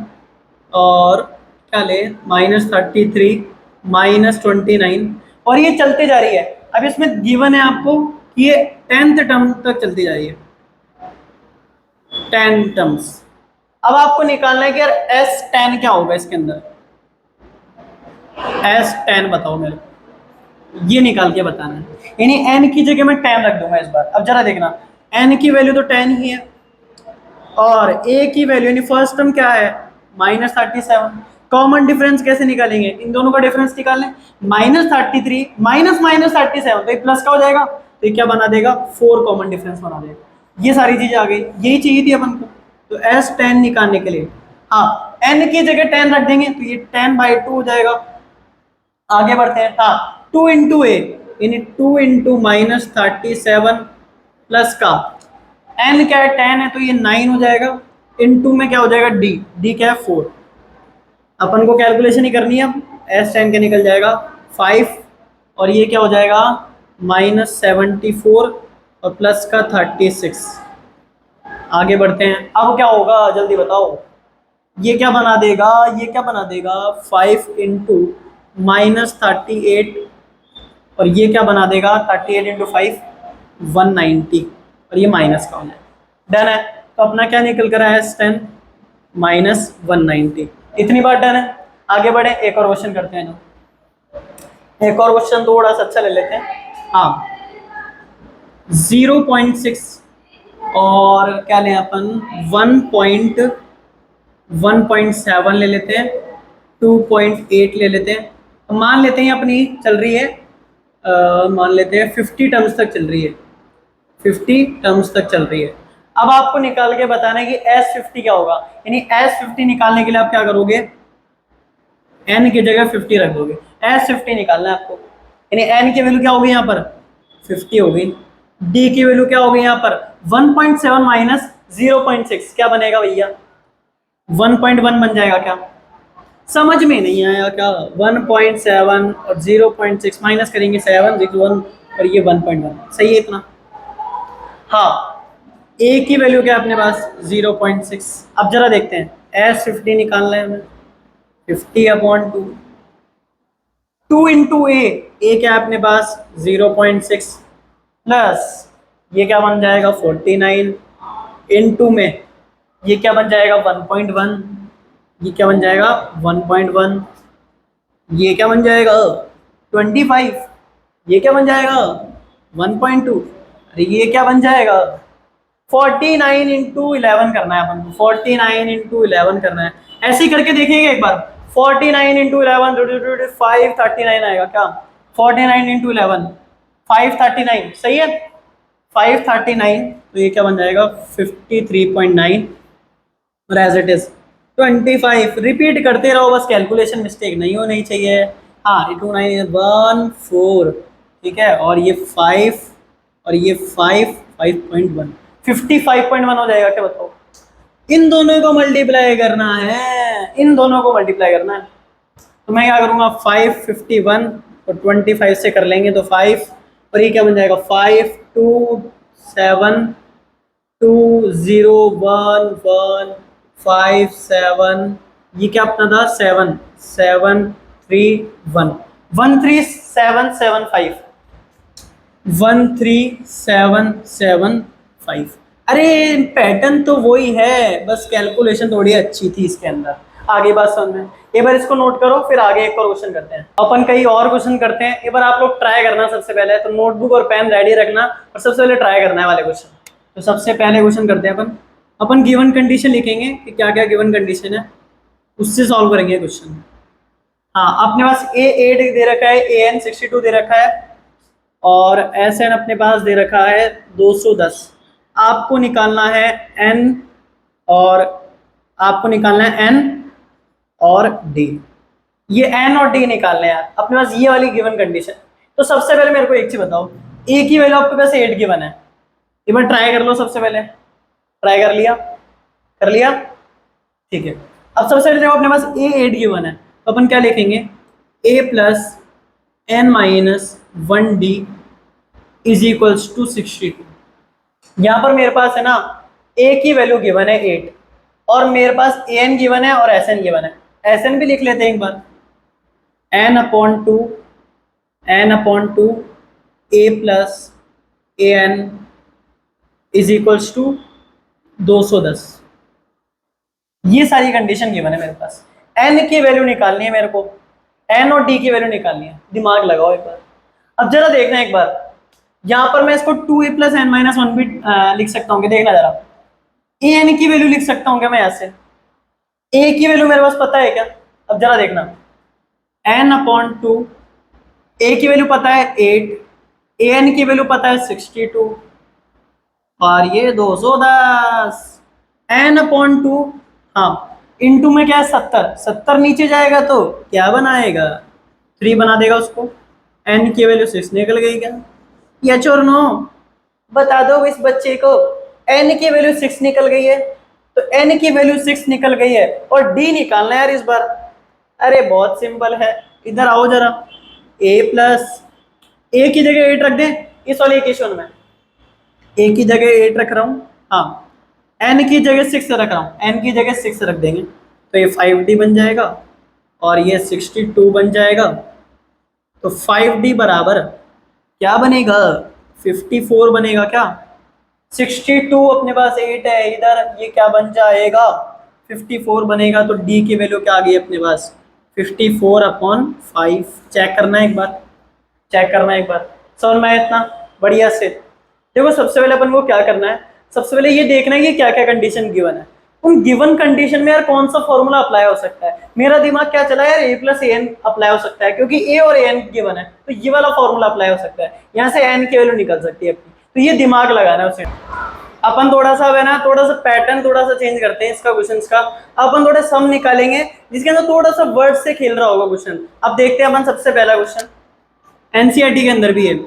और क्या ले -33 -29 और ये चलते जा रही है। अब इसमें गिवन है आपको कि ये 10th टर्म तक चलती जा रही है, 10 टर्म्स। अब आपको निकालना है कि यार S10 क्या होगा इसके अंदर, S10 बताओ मेरे को, ये निकाल के बताना है। यानी n की जगह मैं 10 रख दूंगा इस बार। अब जरा देखना, n की वैल्यू तो 10 ही है और a की वैल्यू यानी फर्स्ट टर्म क्या है -37। कॉमन डिफरेंस कैसे निकालेंगे, इन दोनों का डिफरेंस निकालें, -33 -37 तो एक प्लस का हो जाएगा, तो ये क्या बना देगा 4 कॉमन डिफरेंस बना देगा। ये सारी चीजें आ गई, यही चाहिए थी अपन को। तो S10 निकालने के लिए हाँ n की जगह 10 रख देंगे, तो ये 10/2 हो जाएगा। आगे बढ़ते हैं, हाँ 2 इंटू ए यानी 2 इंटू -37 प्लस का n क्या है 10 है तो ये 9 हो जाएगा, इंटू में क्या हो जाएगा d क्या है 4। अपन को कैलकुलेशन ही करनी है। अब S10 का निकल जाएगा 5 और ये क्या हो जाएगा -74 और प्लस का 36। आगे बढ़ते हैं, अब क्या होगा जल्दी बताओ, ये क्या बना देगा, ये क्या बना देगा 5 इंटू -38 और ये क्या बना देगा 38 इंटू 5 190 और ये माइनस का हो जाएगा। डन है, तो अपना क्या निकल कर आया S10 -190। इतनी बार डन है। आगे बढ़े, एक और क्वेश्चन करते हैं जो, एक और क्वेश्चन थोड़ा सा अच्छा ले लेते हैं। हाँ 0.6 और क्या लें अपन 1.7 ले लेते हैं, 2.8 ले लेते हैं। मान लेते हैं अपनी चल रही है मान लेते हैं 50 टर्म्स तक चल रही है, 50 टर्म्स तक चल रही है। अब आपको निकाल के बताना है कि S50 क्या होगा। यानी S50 निकालने के लिए आप क्या करोगे, n की जगह 50 रख दोगे, S50 निकालना है आपको। यानी n की वैल्यू क्या होगी यहाँ पर 50 होगी, d की वैल्यू क्या होगी यहाँ पर 1.7 माइनस 0.6 क्या बनेगा भैया 1.1 बन जाएगा। क्या समझ में नहीं आया क्या, 1.7 और 0.6 माइनस करेंगे 7 6 1 और ये 1.1 सही है इतना। हाँ a की वैल्यू क्या है अपने पास 0.6। अब जरा देखते हैं S50 निकालना है हमें, 50/2 2 इंटू ए क्या है अपने पास 0.6 प्लस ये क्या बन जाएगा 49 इंटू में ये क्या बन जाएगा 1.1, ये क्या बन जाएगा 1.1, ये क्या बन जाएगा 25 ये क्या बन जाएगा 1.2। अरे ये क्या बन जाएगा 49 इंटू 11 करना है अपन को, 49 इंटू 11 करना है। ऐसे ही करके देखेंगे एक बार, 49 इंटू 11 539 आएगा क्या, 49 इंटू 11 539 सही है, 539। तो ये क्या बन जाएगा 53.9 और एज इट इज 25। रिपीट करते रहो बस, कैलकुलेशन मिस्टेक नहीं होनी चाहिए। हाँ 2914 ठीक है, और ये 5 और ये 5.1 55.1 हो जाएगा क्या बताओ। इन दोनों को मल्टीप्लाई करना है, इन दोनों को मल्टीप्लाई करना है। तो मैं क्या करूंगा 551 और 25 से कर लेंगे तो 5, और ये क्या बन जाएगा 52720115 ये क्या अपना था 7731 13775 13775। अरे पैटर्न तो वही है, बस कैलकुलेशन थोड़ी अच्छी थी इसके अंदर। आगे बात समझ में, एक बार इसको नोट करो, फिर आगे एक और क्वेश्चन करते हैं। अपन कई और क्वेश्चन करते हैं, एक बार आप लोग ट्राई करना। सबसे पहले तो नोटबुक और पेन रेडी रखना, और सबसे पहले ट्राई करना है वाले क्वेश्चन। तो सबसे पहले क्वेश्चन करते हैं अपन गिवन कंडीशन लिखेंगे कि क्या क्या गिवन कंडीशन है, उससे सॉल्व करेंगे क्वेश्चन। हाँ अपने पास A8 दे रखा है, AN 62 दे रखा है, और SN अपने पास दे रखा है 210। आपको निकालना है N, और आपको निकालना है N और D। ये N और D निकालने हैं अपने पास, ये वाली गिवन कंडीशन। तो सबसे पहले मेरे को एक चीज बताओ, A की वैल्यू आपके पास 8 गिवन है, एक बार ट्राई कर लो। सबसे पहले ट्राई कर लिया, कर लिया ठीक है। अब सबसे पहले देखो अपने पास A8 गिवन है, तो अपन क्या लिखेंगे A plus N minus 1D is equals to 62। यहाँ पर मेरे पास है ना A की वैल्यू गिवन है 8, और मेरे पास AN गिवन है और SN गिवन है। SN भी लिख लेते हैं एक बार, N/2 A plus AN is equals to 210। ये सारी कंडीशन गिवन है मेरे पास। N की वैल्यू निकालनी है मेरे को, N और D की वैल्यू निकालनी है। दिमाग लगाओ एक बार। अब जरा देखना एक बार, यहाँ पर मैं इसको 2A प्लस N माइनस 1 भी लिख सकता हूँ, देखना जरा। AN की वैल्यू लिख सकता हूँ क्या मैं यहाँ से, A की वैल्यू मेरे पास पता है क्या। अब जरा देखना N/2, A की वैल्यू पता है 8, AN की वैल्यू पता है 62, और ये 210। N/2 हाँ इनटू में क्या है 70, 70 नीचे जाएगा तो क्या बनाएगा 3 बना देगा उसको। N की वैल्यू 6 निकल गई क्या, यस और नो बता दो इस बच्चे को। N की वैल्यू 6 निकल गई है, तो N की वैल्यू 6 निकल गई है, और D निकालना है यार इस बार। अरे बहुत सिंपल है, इधर आओ जरा। A प्लस A की जगह 8 रख दें इस वाले इक्वेशन में, A की जगह 8 रख रहा हूँ, हाँ N की जगह 6 रख रहा हूँ, N की जगह 6 रख देंगे तो ये 5D बन जाएगा, और ये 62 बन जाएगा। तो 5D बराबर क्या बनेगा 54 बनेगा क्या। 62 अपने पास 8 है इधर, ये क्या बन जाएगा 54 बनेगा। तो D की वैल्यू क्या आ गई अपने पास 54/5। चेक करना है एक बार, चेक करना है एक बार, समझ में आया इतना बढ़िया से। देखो सबसे पहले अपन को क्या करना है, सबसे पहले ये देखना है कि क्या क्या कंडीशन गिवन है। उन गिवन कंडीशन में यार कौन सा फॉर्मूला अप्लाई हो सकता है। मेरा दिमाग क्या चला यार A प्लस AN अप्लाई हो सकता है, क्योंकि A और AN गिवन है तो ये वाला फॉर्मूला अप्लाई हो सकता है, यहाँ से N की वैल्यू निकल सकती है अपनी। तो ये दिमाग लगाना है उसे। अपन थोड़ा सा है ना, थोड़ा सा पैटर्न थोड़ा सा चेंज करते हैं इसका क्वेश्चन का। अपन थोड़े सम निकालेंगे जिसके अंदर थोड़ा सा वर्ड से खेल रहा होगा क्वेश्चन। अब देखते हैं अपन सबसे पहला क्वेश्चन, एनसीईआरटी के अंदर भी है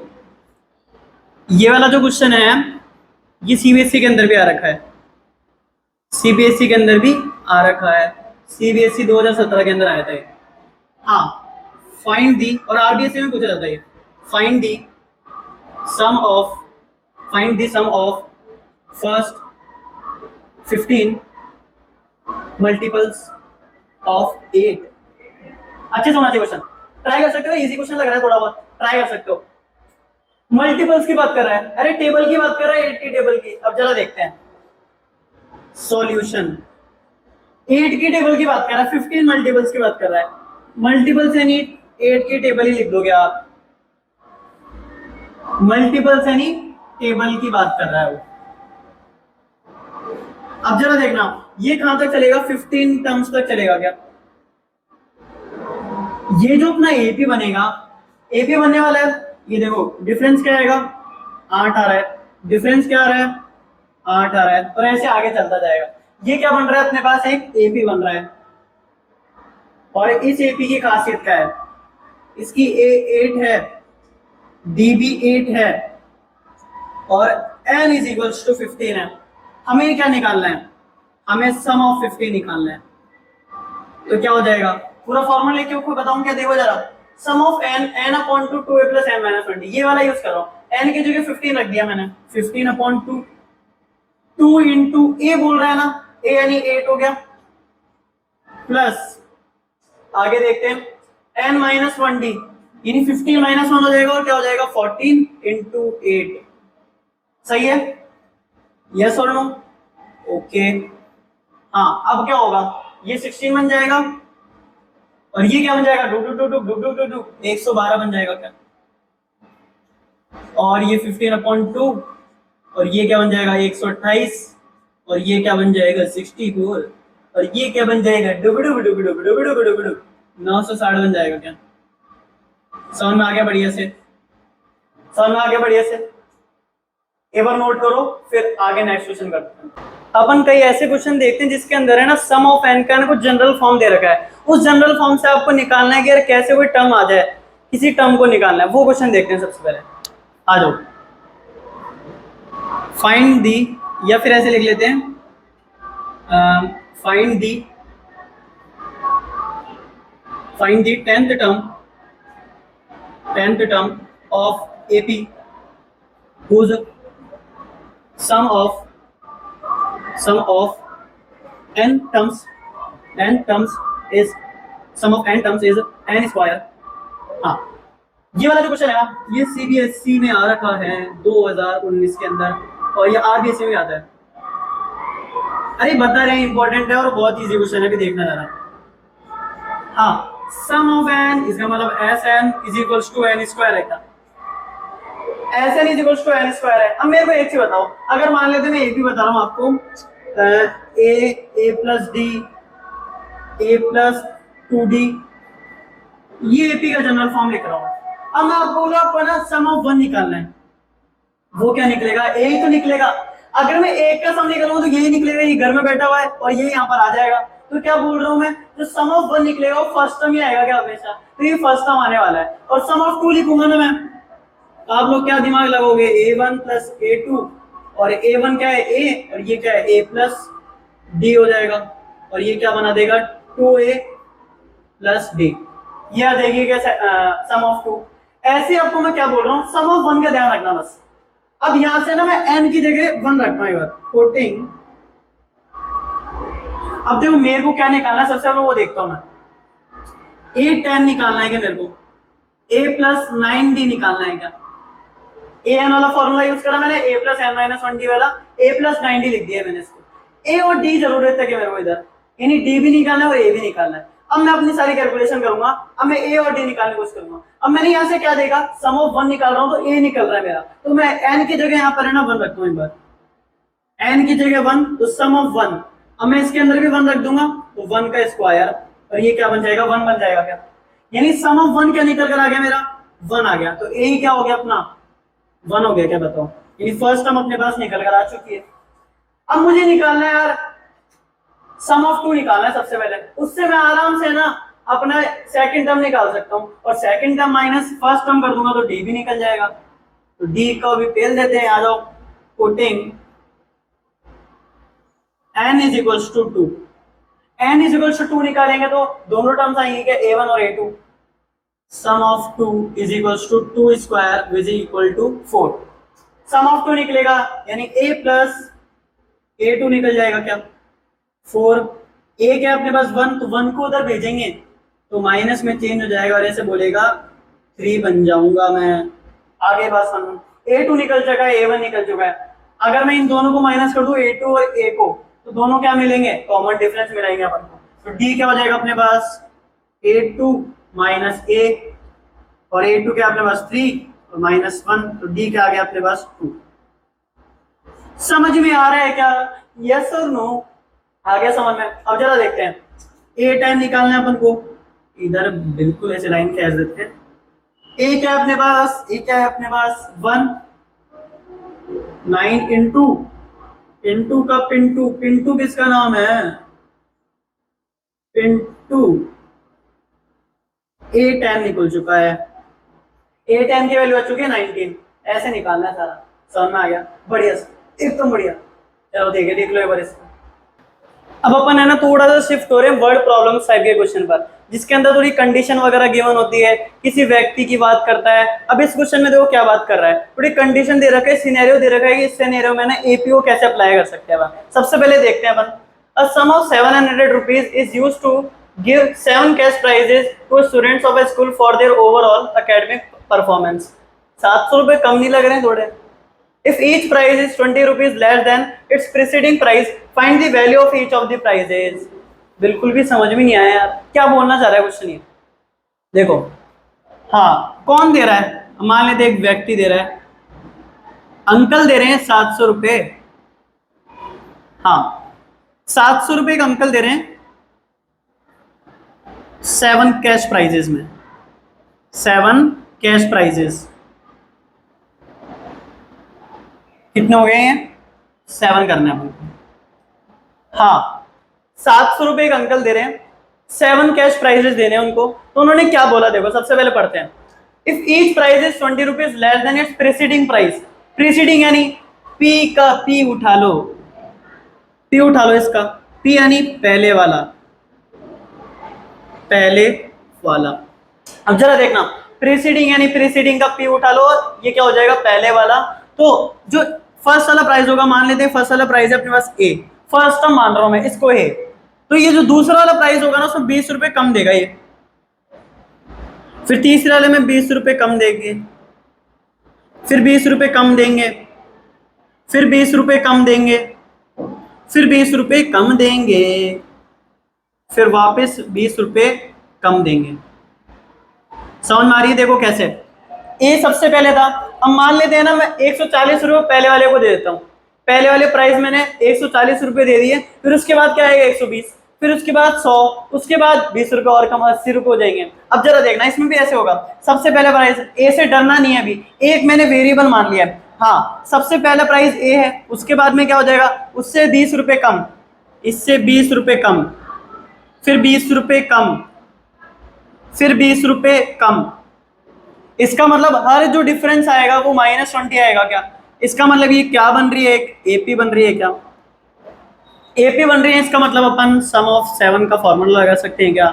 ये वाला जो क्वेश्चन है, ये सीबीएसई के अंदर भी आ रखा है, सीबीएसई के अंदर भी आ रखा है, सीबीएसई 2017 के अंदर आया था ये। हाँ फाइंड दी, और आरबीएसई में पूछा जाता है ये, find the sum of, find the sum of first 15 multiples of 8। अच्छे से होना चाहिए क्वेश्चन, ट्राई कर सकते हो, इजी क्वेश्चन लग रहा है थोड़ा बहुत, ट्राई कर सकते हो। मल्टीपल्स की बात कर रहा है, अरे टेबल की बात कर रहा है 80 टेबल की। अब जरा देखते हैं सॉल्यूशन। 8 की टेबल की बात कर रहा है, 15 मल्टीपल्स की बात कर रहा है। मल्टीपल्स यानी 8 की टेबल ही लिख दोगे आप, मल्टीपल्स यानी टेबल की बात कर रहा है वो। अब जरा देखना ये कहां तक चलेगा, 15 टर्म्स तक चलेगा क्या? ये जो अपना एपी बनेगा, एपी बनने वाला है, ये देखो डिफरेंस क्या आएगा, 8 आ रहा है, डिफरेंस क्या आ रहा है, 8 आ रहा है, और ऐसे आगे चलता जाएगा। ये क्या बन रहा है अपने पास, एक एपी बन रहा है। और इस एपी की खासियत क्या है, इसकी ए 8 है, डी भी 8 है, और n इज इक्वल्स टू 15 है। हमें क्या निकालना है, हमें सम ऑफ 15 निकालना है। तो क्या हो जाएगा, पूरा फॉर्मूला लेके आपको बताऊं क्या, देखो जरा, sum of n upon two 2a plus n minus 20, ये वाला यूज कर रहा हूं। n की जगह 15 रख दिया मैंने, 15 अपॉन 2, 2 इंटू a बोल रहा है ना, a यानी 8 हो गया, प्लस आगे देखते हैं n माइनस 1d, यानी 15 माइनस 1 हो जाएगा, और क्या हो जाएगा 14 इंटू 8। सही है, यस और नो? ओके। हाँ अब क्या होगा, ये 16 बन जाएगा, और ये क्या बन जाएगा, do do do do do do do do 112 बन जाएगा क्या, और ये 15 अपॉन 2, और ये क्या बन जाएगा 128, और ये क्या बन जाएगा 64, और ये क्या बन जाएगा डुब डुब डुब डुब डुब डुब डुब डुब 960 बन जाएगा क्या? समझ में आ गया बढ़िया से, समझ में आ गया बढ़िया से? एक बार नोट करो, फिर आगे नेक्स्ट क्वेश्चन करते हैं। अपन कई ऐसे क्वेश्चन देखते हैं जिसके अंदर है ना सम ऑफ n का ना कुछ जनरल फॉर्म दे रखा है, उस जनरल फॉर्म से आपको निकालना है कि यार कैसे कोई टर्म आ जाए, किसी टर्म को निकालना है, वो क्वेश्चन देखते हैं सबसे पहले। आ जाओ, फाइंड दी, या फिर ऐसे लिख लेते हैं find the 10th term of AP whose sum of n terms is sum of n terms is n square। हाँ ये वाला जो क्वेश्चन है ना, ये CBSE में आ रखा है 2019 के अंदर, और ये RBSE में आता है। अरे बता रहे हैं इंपॉर्टेंट है और बहुत इजी क्वेश्चन है, भी देखना जरा। हाँ सम ऑफ n, इसका मतलब Sn is equals to n square है क्या? Sn is equals to n square है। अब मेरे को एक चीज बताओ, अगर मान लेते मैं एक भी बता रहा हूँ आपको, a plus D, a plus 2d, ये AP का जनरल फॉर्म लिख रहा हूँ। अब मैं आपको बोला आपको ना सम ऑफ 1 निकालना है, वो क्या निकलेगा, a ही तो निकलेगा। अगर मैं एक का सम निकालूंगा तो यही निकलेगा, ये घर में बैठा हुआ है और ये यहाँ पर आ जाएगा। तो क्या बोल रहा हूँ मैं, जो सम ऑफ 1 निकलेगा वो फर्स्ट टर्म ही आएगा क्या हमेशा, तो ये फर्स्ट टर्म आने वाला है। और सम ऑफ 2 लिखूंगा ना मैं, तो आप लोग क्या दिमाग लगाओगे, a1 प्लस a2, और a1 क्या है a, और ये क्या है a प्लस d हो जाएगा, और ये क्या बना देगा 2a प्लस d, ये आ जाएगी क्या सम ऑफ 2। ऐसे आपको मैं क्या बोल रहा हूँ, सम ऑफ 1 का ध्यान रखना बस। अब यहां से ना मैं n की जगह 1 रखता हूं, बार कोटिंग। अब देखो मेरे को क्या निकालना है, सबसे पहले वो देखता हूं मैं, a 10 निकालना है क्या मेरे को, a प्लस 9d निकालना है क्या? a n वाला फॉर्मूला यूज करा मैंने, a plus n minus 1d वाला, a प्लस 9d लिख दिया मैंने इसको। a और d जरूरत है कि मेरे को इधर, यानी d भी निकालना है और a भी निकालना है। अब मैं अपनी सारी कैलकुलेशन करूंगा, अब मैं a और d निकालने की कोशिश करूंगा। अब मैंने यहाँ से क्या देखा, सम ऑफ 1 निकाल रहा हूँ तो a निकल रहा है मेरा, तो मैं n की जगह यहाँ पर है ना 1 रखता हूँ एक बार, n की जगह 1, तो सम ऑफ 1। अब मैं इसके अंदर भी 1 रख दूंगा, तो 1 का स्क्वायर, और ये क्या बन जाएगा 1 बन जाएगा क्या, यानी सम ऑफ 1 क्या निकल कर आ गया मेरा, 1 आ गया। तो a ही क्या हो गया अपना 1 हो गया क्या, बताओ, यानी फर्स्ट टर्म अपने पास निकल कर आ चुकी है। अब मुझे निकालना है यार सम ऑफ 2 निकालना है सबसे पहले, उससे मैं आराम से ना अपना सेकंड टर्म निकाल सकता हूं, और second term minus first term कर दूंगा तो d भी निकल जाएगा। तो d को भी पेल देते हैं, आ जाओ, putting n is equals to 2, n is equals to 2 निकालेंगे तो दोनों टर्म्स आएंगे क्या, a1 और a2। Sum of 2 is equals to 2 square which is equal to 4। Sum of 2 निकलेगा यानी a प्लस a2 निकल जाएगा क्या 4, a क्या अपने पास 1, तो 1 को उधर भेजेंगे तो माइनस में चेंज हो जाएगा, और ऐसे बोलेगा 3 बन जाऊंगा मैं। आगे बात समझो, a2 निकल चुका है, a1 निकल चुका है। अगर मैं इन दोनों को माइनस कर दूं a2 और a को, तो दोनों क्या मिलेंगे, कॉमन डिफरेंस मिलेंगे अपन को। तो d क्या हो जाएगा अपने पास a2 माइनस a, और a2 क्या अपने पास 3, -1, तो डी क्या आ गया अपने पास 2। समझ में आ रहा है क्या? यस और नो? आ गया समझ में? अब जरा देखते हैं ए टाइम निकालना है अपन को। इधर बिल्कुल ऐसे लाइन खींच देते हैं। ए क्या है अपने पास? ए क्या है अपने पास? 1, 9 इंटू पिंटू का पिंटू, पिंटू किसका नाम है? पिंटू। ए 10 निकल चुका है, ए 10 की वैल्यू आ चुकी है 19। ऐसे निकालना है सारा। समझ में आ गया? बढ़िया से, एकदम बढ़िया। चलो देख लो एक बार इसको। अब अपन है ना थोड़ा सा शिफ्ट हो रहे हैं वर्ड प्रॉब्लम टाइप के क्वेश्चन पर, जिसके अंदर थोड़ी कंडीशन वगैरह गिवन होती है, किसी व्यक्ति की बात करता है। अब इस क्वेश्चन में देखो क्या बात कर रहा है, थोड़ी कंडीशन दे रखा है, सिनेरियो दे रखा है कि इस सिनेरियो में ना एपीओ कैसे अप्लाई कर सकते हैं। सबसे पहले देखते हैं अपन, a sum of 700 rupees is used to give 7 cash prizes to students of a school for their overall academic performance. 700 रुपए कम नहीं लग रहे हैं थोड़े? If each prize is 20 rupees less than its preceding price, find the value of each of the prizes. बिल्कुल भी समझ में नहीं आया यार, क्या बोलना चाह रहा है क्वेश्चन ये। देखो, हाँ कौन दे रहा है? मान लेते एक व्यक्ति दे रहा है, अंकल दे रहे हैं 700 रुपए। हाँ 700 रुपए का अंकल दे रहे हैं 7 कैश प्राइजेस में, 7 कैश प्राइजेस। कितने हो गए हैं? 7 करना है अपन। हाँ 700 रुपए का अंकल दे रहे हैं, 7 कैश प्राइजेस देने हैं उनको। तो उन्होंने क्या बोला देखो, सबसे पहले पढ़ते हैं। If each prize is 20 rupees less than its preceding price, preceding यानी पी का पी उठा लो, पी उठा लो इसका, पी यानी पहले वाला, पहले वाला। अब जरा देखना, प्रीसीडिंग यानी प्रीसीडिंग का पी उठा लो, ये क्या हो जाएगा? पहले वाला। तो जो फर्स्ट वाला प्राइस होगा, मान लेते हैं फर्स्ट वाला प्राइस है अपने पास ए, फर्स्ट टर्म मान रहा हूं मैं इसको ए, तो ये जो दूसरा वाला प्राइस होगा ना उसमें 20 रुपए कम देगा ये, फिर तीसरे वाले में 20 रुपए कम देंगे, फिर 20 रुपए कम देंगे, फिर 20 रुपए कम देंगे, फिर 20 रुपए कम देंगे, फिर वापस 20 रुपए कम देंगे। समझ में आ रही है? देखो कैसे, ए सबसे पहले था। अब मान लेते हैं ना मैं 140 रुपए पहले वाले को दे देता हूँ, पहले वाले प्राइस मैंने 140 रुपए दे दिए, फिर उसके बाद क्या आएगा? 120, फिर उसके बाद 100, उसके बाद 20 रुपए और कम, 80 रुपए हो जाएंगे। अब जरा देखना इसमें भी ऐसे होगा, सबसे पहले प्राइस ए से डरना नहीं है, अभी एक मैंने वेरिएबल मान लिया है। हाँ सबसे पहला प्राइस ए है, उसके बाद में क्या हो जाएगा? उससे 20 रुपए कम, इससे 20 रुपए कम, फिर 20 रुपए कम, फिर 20 रुपए कम। इसका मतलब हर जो डिफरेंस आएगा वो -20 आएगा क्या? इसका मतलब ये क्या बन रही है? एक एपी बन रही है क्या? एपी बन रही है, इसका मतलब अपन सम ऑफ 7 का फॉर्मूला लगा सकते हैं क्या?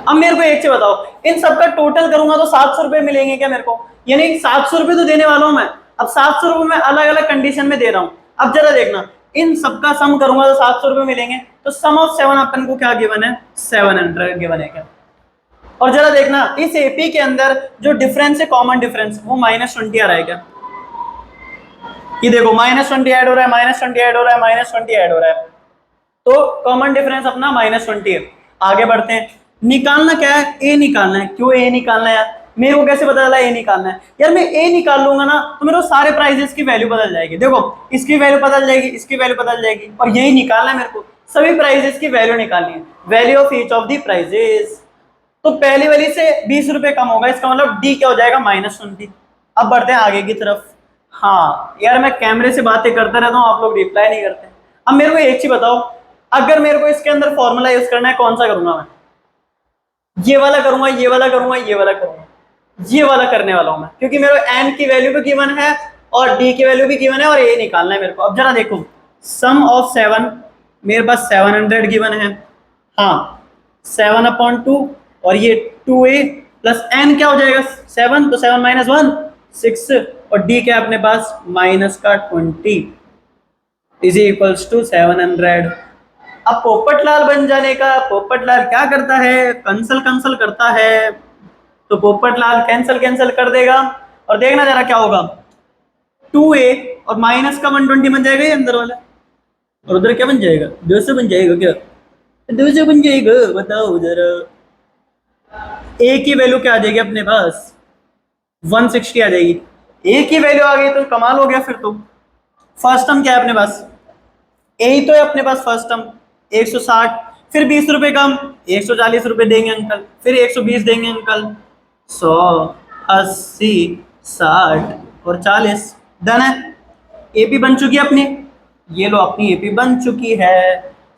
अब मेरे को एक चीज बताओ, इन सबका टोटल करूंगा तो 700 रुपए मिलेंगे क्या मेरे को? यानी 700 रुपए तो देने वाला हूं मैं, अब 700 रुपए मैं अलग अलग कंडीशन में दे रहा हूं। अब जरा देखना, इन सबका सम करूंगा तो 700 रुपए मिलेंगे, तो सम ऑफ 7 अपन को क्या गिवन है? 700 गिवन है क्या? और जरा देखना इस एपी के अंदर जो डिफरेंस है, कॉमन डिफरेंस, वो -20 आ रहा है क्या? ये देखो -20 ऐड हो रहा है, -20 ऐड हो रहा है, -20 ऐड हो रहा है, तो कॉमन डिफरेंस अपना -20 है। आगे बढ़ते हैं, निकालना क्या है? ए निकालना है। क्यों ए निकालना है यार? मेरे को कैसे पता चला ए निकालना है? यार मैं ए निकाल लूंगा ना तो मेरे को सारे प्राइजेस की वैल्यू बदल जाएगी। देखो इसकी वैल्यू बदल जाएगी, इसकी वैल्यू बदल जाएगी, और यही निकालना है मेरे को, सभी प्राइजेस की वैल्यू निकालनी है, value of each of the prizes. तो पहली वाली से 20 रुपए कम होगा, इसका मतलब डी क्या हो जाएगा? -20। अब बढ़ते हैं आगे की तरफ। हाँ यार मैं कैमरे से बातें करता रहता हूँ, आप लोग रिप्लाई नहीं करते। अब मेरे को एक चीज बताओ, अगर मेरे को इसके अंदर फॉर्मूला यूज करना है, कौन सा करूंगा मैं? ये वाला करूंगा, ये वाला करूंगा, ये वाला करूंगा? ये वाला करने वाला हूं मैं, क्योंकि मेरे को एन की वैल्यू भी गिवन है और डी की वैल्यू भी गिवन है, और ये निकालना है मेरे को। अब जरा देखो, सम ऑफ 7, मेरे पास 700 गिवन है। हाँ 7/2, और ये 2a प्लस n क्या हो जाएगा? 7, तो 7 - 1 6, और d क्या है अपने पास? -20 इज इक्वल्स टू 700। अब पोपटलाल बन जाने का, पोपटलाल क्या करता है? कैंसल करता है, तो पोपटलाल कैंसल कर देगा, और देखना जरा क्या होगा, 2a और माइनस का 120 बन जाएगा ये अंदर वाला, और उधर क्या बन जाएगा? 200 बन जाएगा क्या? 200 बन जाएगा, बताओ जरा। ए की वैल्यू क्या आ जाएगी अपने पास? 160 आ जाएगी। ए की वैल्यू आ गई तो कमाल हो गया फिर तो। फर्स्ट टर्म क्या है अपने पास, ए ही तो है अपने पास फर्स्ट टर्म 160, फिर 20 रुपए कम 140 रुपए देंगे अंकल, फिर 120 देंगे अंकल, 100, 80, 60 और 40। डन है, एपी बन चुकी है अपनी। ये लो अपनी एपी बन चुकी है।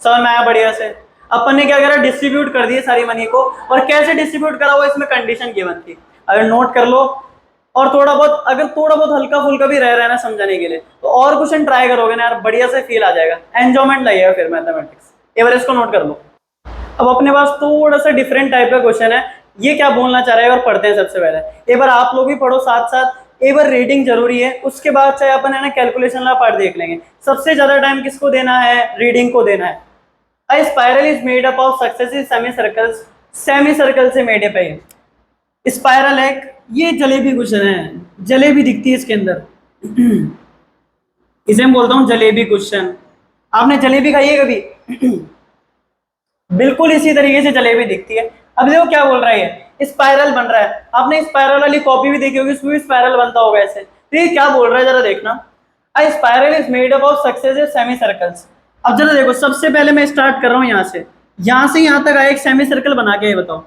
समझ में आया बढ़िया से। अपन ने क्या करा, डिस्ट्रीब्यूट कर दिए सारी मनी को। और कैसे डिस्ट्रीब्यूट करा वो इसमें कंडीशन गिवन थी, अगर नोट कर लो। और थोड़ा बहुत, अगर थोड़ा बहुत हल्का फुल्का भी रह रहा है ना समझाने के लिए, तो और क्वेश्चन ट्राई करोगे ना यार, बढ़िया से फील आ जाएगा, एंजॉयमेंट लगेगा फिर मैथमेटिक्स। एवरेज को नोट कर लो। अब अपने पास थोड़ा सा डिफरेंट टाइप का क्वेश्चन है, ये क्या बोलना चाह रहा है और पढ़ते हैं सबसे पहले। एक बार आप लोग भी पढ़ो साथ साथ, एक बार रीडिंग जरूरी है, उसके बाद चाहे अपन है ना कैलकुलेशन वाला पार्ट देख लेंगे। सबसे ज्यादा टाइम किसको देना है, रीडिंग को देना है। A spiral is made up of successive semicircles, semicircle से मेड अप है। स्पाइरल है, ये जलेबी क्वेश्चन है, जलेबी दिखती है इसके अंदर इसे मैं बोलता हूँ जलेबी क्वेश्चन। आपने जलेबी खाई है कभी? बिल्कुल इसी तरीके से जलेबी दिखती है। अब देखो क्या बोल रहा है, स्पाइरल बन रहा है। आपने स्पाइरल वाली कॉपी भी देखी होगी, उसमें भी स्पाइरल बनता होगा ऐसे। तो ये क्या बोल रहा है जरा देखना, अ spiral is made up of successive semi circles. अब जरा देखो, सबसे पहले मैं स्टार्ट कर रहा हूँ यहाँ से यहाँ तक आया एक सेमी सर्कल बना के। ये बताओ,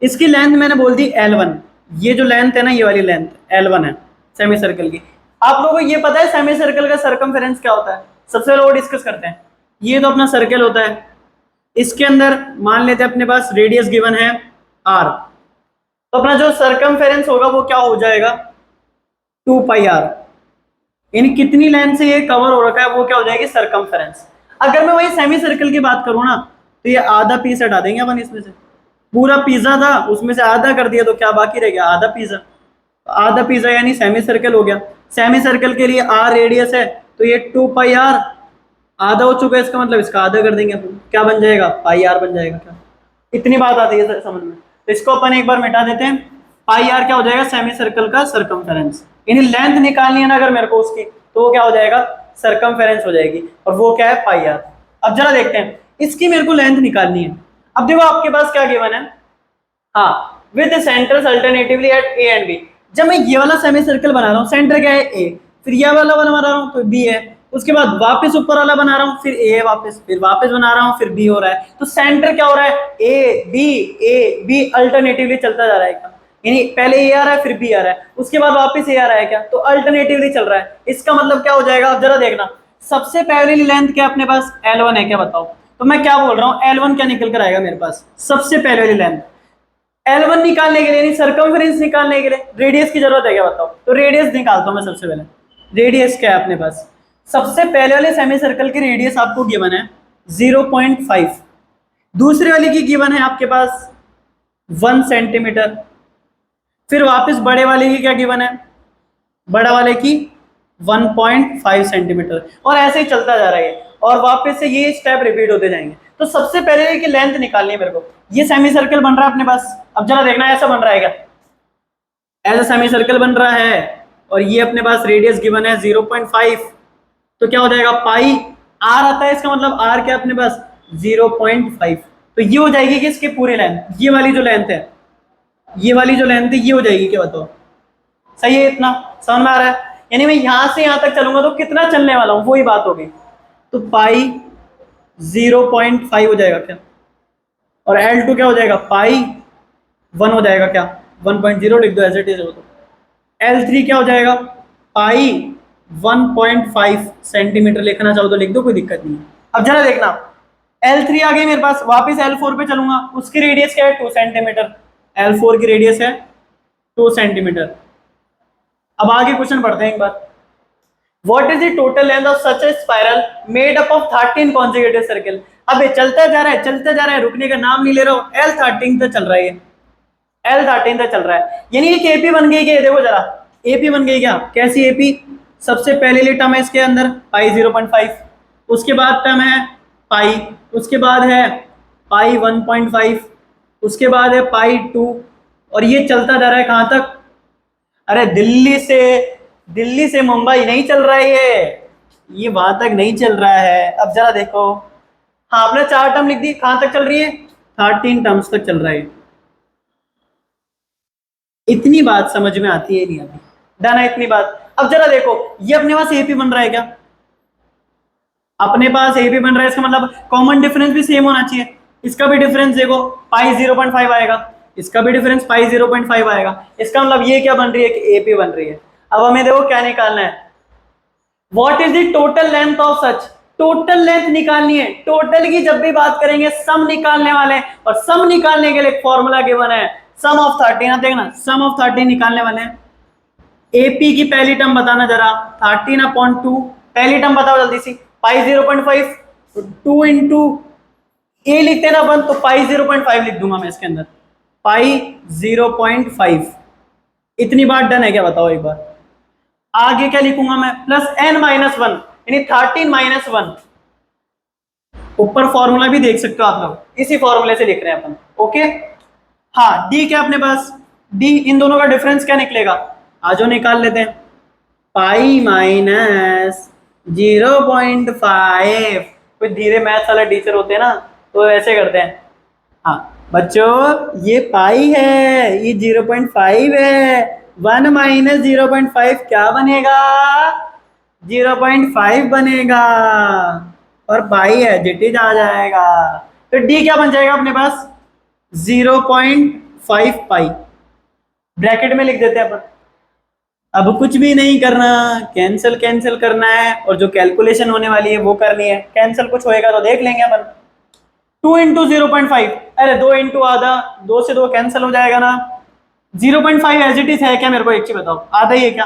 इसकी लेंथ मैंने बोल दी L1। ये जो लेंथ है ना, ये वाली लेंथ L1 है सेमी सर्कल की। आप लोगों को ये पता है सेमी सर्कल का सरकमफेरेंस क्या होता है? सबसे पहले वो डिस्कस करते हैं। ये तो अपना सर्कल होता है, इसके अंदर मान लेते हैं अपने पास रेडियस गिवन है R, तो अपना जो सरकमफेरेंस होगा वो क्या हो जाएगा, 2πr। यानी कितनी लेंथ से ये कवर हो रखा है वो क्या हो जाएगी, सरकमफेरेंस। अगर मैं वही सेमी सर्कल की बात करूं ना, तो ये आधा पीस हटा देंगे अपन इसमें से। पूरा पिज्जा था उसमें से आधा कर दिया तो क्या बाकी रह गया, आधा पिज्जा। आधा पिज्जा यानी सेमी सर्कल हो गया। सेमी सर्कल के लिए R रेडियस है, तो ये 2πr आधा हो चुका है, इसका मतलब इसका आधा कर देंगे अपन, क्या बन जाएगा, πr बन जाएगा। क्या इतनी बात आती है समझ में? तो इसको अपन एक बार मिटा देते हैं। πr क्या हो जाएगा, सेमी सर्कल का सरकमफेरेंस। यानी लेंथ निकालनी है ना अगर मेरे को उसकी, तो वो क्या हो जाएगा, सरकमफेरेंस हो जाएगी, और वो क्या है, πr। अब जरा देखते हैं, इसकी मेरे को लेंथ निकालनी है। अब देखो आपके पास क्या गिवन है, हाँ, with centres alternatively at A and B. जब मैं ये वाला सेमी सर्कल बना रहा हूँ, सेंटर क्या है, ए, फिर ये वाला बना रहा हूँ तो बी है, उसके बाद वापस ऊपर वाला बना रहा हूँ, फिर ए वापस, फिर वापस बना रहा हूँ, फिर बी हो रहा है। तो सेंटर क्या हो रहा है, ए बी अल्टरनेटिवली चलता जा रहा है। यानी पहले ए आ रहा है फिर बी आ रहा है, उसके बाद वापस ए आ रहा है, क्या तो अल्टरनेटिवली चल रहा है। इसका मतलब क्या हो जाएगा, अब जरा देखना, सबसे पहली लेंथ क्या अपने पास, L1 है, क्या बताओ। तो मैं क्या बोल रहा हूँ, L1 क्या निकल कर आएगा मेरे पास, सबसे पहले वाली लेंथ। L1 निकालने के लिए, सर्कमफेरेंस निकालने के लिए रेडियस की जरूरत है, क्या बताओ। तो रेडियस निकालता हूं मैं सबसे पहले। रेडियस क्या है अपने पास, सबसे पहले वाले सेमी सर्कल की रेडियस आपको गिवन है 0.5, दूसरे वाले की गिवन है आपके पास 1 सेंटीमीटर, फिर वापस बड़े वाले की क्या गिवन है, बड़ा वाले की 1.5 सेंटीमीटर, और ऐसे ही चलता जा रहा है, और वापस से ये स्टेप रिपीट होते जाएंगे। तो सबसे पहले की लेंथ निकालनी है मेरे को। ये सेमी सर्कल बन रहा है अपने पास, अब जरा देखना ऐसा बन रहा है क्या, ऐसा सेमी सर्कल बन रहा है, और ये अपने पास रेडियस गिवन है 0.5, तो क्या हो जाएगा, पाई आर आता है, इसका मतलब आर क्या अपने पास 0.5। तो ये हो जाएगी कि इसके पूरे लेंथ, ये वाली जो लेंथ है, ये वाली जो लेंथ है ये हो जाएगी, क्या बताओ, सही है, इतना समझ में आ रहा है। यानी मैं यहां से यहां तक चलूंगा तो कितना चलने वाला हूं, वही बात होगी। तो पाई 0.5 हो जाएगा क्या, और L2 क्या हो जाएगा, पाई 1 हो जाएगा, क्या 1.0 लिख दो एज इट इज हो। तो L3 क्या हो जाएगा, पाई 1.5 सेंटीमीटर लिखना चाहो तो लिख दो, कोई दिक्कत नहीं है। अब जरा देखना, L3 आ गई मेरे पास, वापस L4 पे चलूंगा, उसकी रेडियस क्या है 2 सेंटीमीटर, L4 की रेडियस है 2 सेंटीमीटर। अब आगे क्वेश्चन पढ़ते हैं एक बार। What is the total length of such a spiral made up of 13 consecutive circle? अब ये चलता जा रहा है, चलता जा रहा है, रुकने का नाम नहीं ले रहा हूं। L13 तक चल रहा है, L13 तक चल रहा है। यानी एक एपी बन गई क्या, देखो जरा, एपी बन गई क्या, कैसी एपी, सबसे पहले टर्म है इसके अंदर पाई 0.5, उसके बाद टर्म है पाई, उसके बाद है पाई 1.5, उसके बाद है पाई 2, और ये चलता जा रहा है कहां तक, अरे दिल्ली से मुंबई नहीं चल रहा है ये वहां तक नहीं चल रहा है। अब जरा देखो, हाँ आपने 4 टर्म लिख दी, कहां तक चल रही है, 13 टर्म्स तक चल रहा है। इतनी बात समझ में आती है नहीं? अभी डन है इतनी बात। अब जरा देखो, ये अपने पास एपी बन रहा है क्या? अपने पास एपी बन रहा है, इसका मतलब कॉमन डिफरेंस भी सेम होना चाहिए। इसका भी डिफरेंस देखो पाई 0.5 आएगा, इसका भी डिफरेंस पाई 0.5 आएगा। इसका मतलब ये क्या बन रही है कि एपी बन रही है। अब हमें देखो क्या निकालना है, what is the total length of such. Total length निकालनी है। टोटल की जब भी बात करेंगे सम निकालने वाले हैं, और सम निकालने के लिए एक फॉर्मूला गिवन है, सम ऑफ 13। देखना, सम ऑफ 13 निकालने वाले हैं। एपी की पहली टर्म बताना जरा, 13/2। पहली टर्म बताओ जल्दी सी, पाई 0.5, 2 इंटू ए लिखते ना अपन, तो पाई 0.5 लिख दूंगा मैं इसके अंदर, पाई 0.5। इतनी बात डन है क्या बताओ एक बार? आगे क्या लिखूंगा मैं, प्लस n-1, यानी 13-1। ऊपर फॉर्मूला भी देख सकते हो आप लोग, इसी फॉर्मूले से लिख रहे हैं अपन। ओके, हाँ डी क्या अपने पास, डी इन दोनों का डिफरेंस क्या निकलेगा, आज निकाल लेते हैं। Pi minus 0.5। कोई धीरे मैथ्स वाला टीचर होते हैं ना, तो ऐसे करते हैं। हाँ बच्चों, ये पाई है, ये 0.5 है। 1 माइनस 0.5 क्या बनेगा, 0.5 बनेगा, और पाई है जिटिज आ जाएगा। तो डी क्या बन जाएगा अपने पास, 0.5 पाई। ब्रैकेट में लिख देते हैं अपन। अब कुछ भी नहीं करना, कैंसिल कैंसिल करना है, और जो कैलकुलेशन होने वाली है वो करनी है। कैंसिल कुछ होएगा तो देख लेंगे अपन। 2 इंटू 0.5, अरे 2 इंटू आधा, 2 से 2 कैंसिल हो जाएगा ना। 0.5 एज इट इज है क्या, मेरे को एक चीज बताओ, आधा ही है क्या?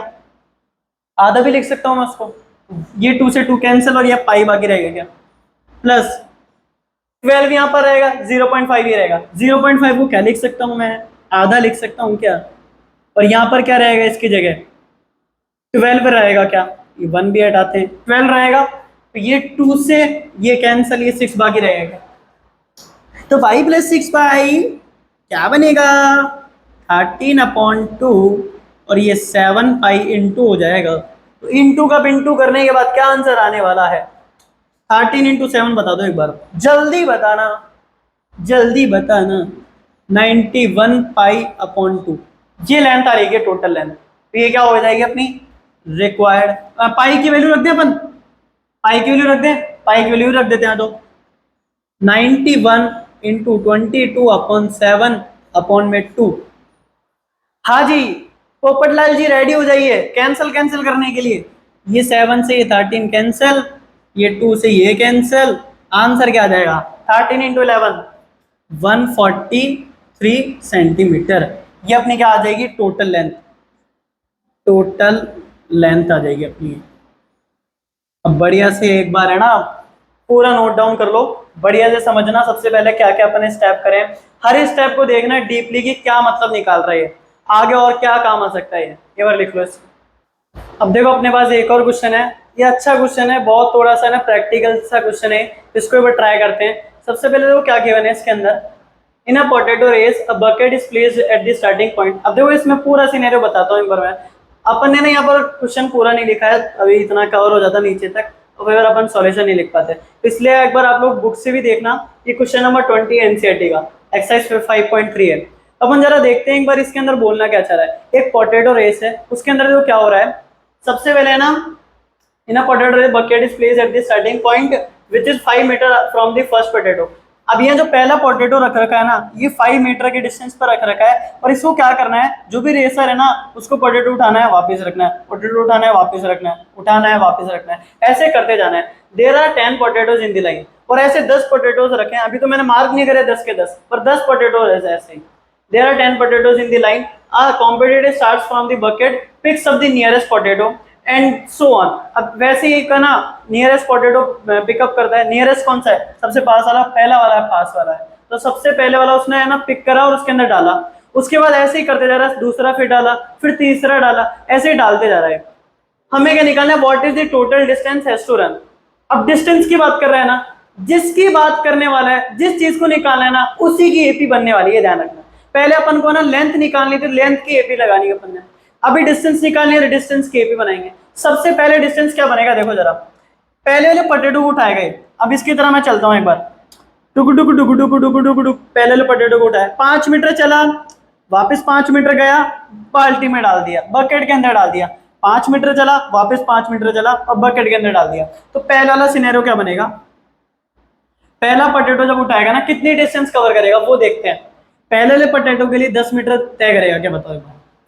आधा भी लिख सकता हूँ मैं उसको। ये 2 से 2 कैंसिल, और ये पाई बाकी रहेगा क्या, प्लस 12 यहाँ पर रहेगा, 0.5 ही रहेगा। 0.5 को क्या लिख सकता हूँ मैं, आधा लिख सकता हूँ क्या, और यहाँ पर क्या रहेगा इसकी जगह, 12 रहेगा क्या, ये 1 भी हटाते हैं, 12 रहेगा। तो ये 2 से ये कैंसिल, ये 6 बाकी रहेगा। तो पाई प्लस 6 पाई क्या बनेगा, 13/2, और ये 7 पाई इंटू हो जाएगा। तो इंटू का इंटू करने के बाद क्या आंसर आने वाला है, 13 इंटू 7 बता दो एक बार, जल्दी बताना, जल्दी बताना। 91 पाई/2, ये लेंथ आ रही है टोटल लेंथ। तो ये क्या हो जाएगी अपनी रिक्वायर्ड। पाई की वैल्यू रख दें अपन, पाई की वैल्यू रख दें, पाई की वैल्यू रख देते हैं। तो 91 इंटू 22/7/2। हाँ जी, पोपटलाल जी रेडी हो जाइए कैंसिल कैंसिल करने के लिए। ये 7 से ये 13 कैंसिल, ये 2 से ये कैंसिल, आंसर क्या आ जाएगा, 13 इंटू 11, 143 सेंटीमीटर। ये अपनी क्या आ जाएगी, टोटल लेंथ, टोटल लेंथ आ जाएगी अपनी। अब बढ़िया से एक बार है ना पूरा नोट डाउन कर लो, बढ़िया से समझना सबसे पहले क्या क्या अपन स्टेप करें, हर स्टेप को देखना डीपली कि क्या मतलब निकाल रहा है, आगे और क्या काम आ सकता है। ये बार लिख लो इसको। अब देखो अपने पास एक और क्वेश्चन है, ये अच्छा क्वेश्चन है, बहुत थोड़ा सा ना प्रैक्टिकल सा क्वेश्चन है, इसको एक बार ट्राई करते हैं। सबसे पहले देखो क्या गिवन है इसके अंदर, in a potato race a bucket is placed at the starting point. अब देखो इसमें पूरा सिनेरियो बताता हूँ एक बार मैं। अपन ने ना यहाँ पर क्वेश्चन पूरा नहीं लिखा है, अभी इतना कवर हो जाता नीचे तक, तो फिर अपन सॉल्यूशन नहीं लिख पाते, इसलिए एक बार आप लोग बुक से भी देखना। ये क्वेश्चन नंबर 20 एनसीईआरटी का एक्सरसाइज 5.3 है। अपन जरा देखते हैं एक बार इसके अंदर बोलना क्या चाह रहा है। एक पोटैटो रेस है, उसके अंदर जो क्या हो रहा है, सबसे पहले ना in a potato race bucket is placed at the starting point which is 5 metre from the first potato. अब ये जो पहला पोटैटो रख रखा है ना, ये 5 मीटर के डिस्टेंस पर रख रखा है, और इसको क्या करना है, जो भी रेसर है ना उसको पोटैटो उठाना है वापस रखना है, पोटैटो उठाना है वापस रखना है, उठाना है वापस रखना है, ऐसे करते जाना है। There are 10 potatoes in the line, और ऐसे 10 पोटैटोज रखे हैं, अभी तो मैंने मार्क नहीं करे 10 के 10, पर 10 पोटैटोज ऐसे ही। There are 10 potatoes in the line, a competitor starts from the bucket, picks up the nearest potato and so on. अब वैसे ही का ना नियरेस्ट पोटैटो पिकअप करता है, नियरेस्ट कौन सा है, सबसे पास वाला, पहला वाला है, पास वाला है, तो सबसे पहले वाला उसने है ना पिक करा और उसके अंदर डाला, उसके बाद ऐसे ही करते जा रहा है, दूसरा फिर डाला, फिर तीसरा डाला, ऐसे ही डालते जा रहा है। हमें क्या निकालना है, what is the total distance has to run. अब डिस्टेंस की बात कर रहे हैं ना, जिसकी बात करने वाला है, जिस चीज को निकालना है ना, उसी की एपी बनने वाली है, ध्यान रखना। पहले अपन को ना लेंथ निकालनी थी, लेंथ की एपी लगानी है अपन ने। अभी डिस्टेंस निकालनी है, डिस्टेंस की एपी बनाएंगे। सबसे पहले डिस्टेंस क्या बनेगा, देखो जरा, पहले वाले पोटैटो को उठाए गए, अब इसकी तरह मैं चलता हूं एक बार, टुक टुक टुक टुक टुक टुक टुक, पहले वाले पोटैटो को उठाया, 5 मीटर चला, वापस 5 मीटर गया, बाल्टी में डाल दिया, बकेट के अंदर डाल दिया, 5 मीटर चला, वापस 5 मीटर चला और बकेट के अंदर डाल दिया। तो पहला वाला सिनेरियो क्या बनेगा, पहला पोटैटो जब उठाएगा ना कितनी डिस्टेंस कवर करेगा वो देखते हैं। पहले वाले पोटैटो के लिए 10 मीटर तय करेगा, क्या बताओ।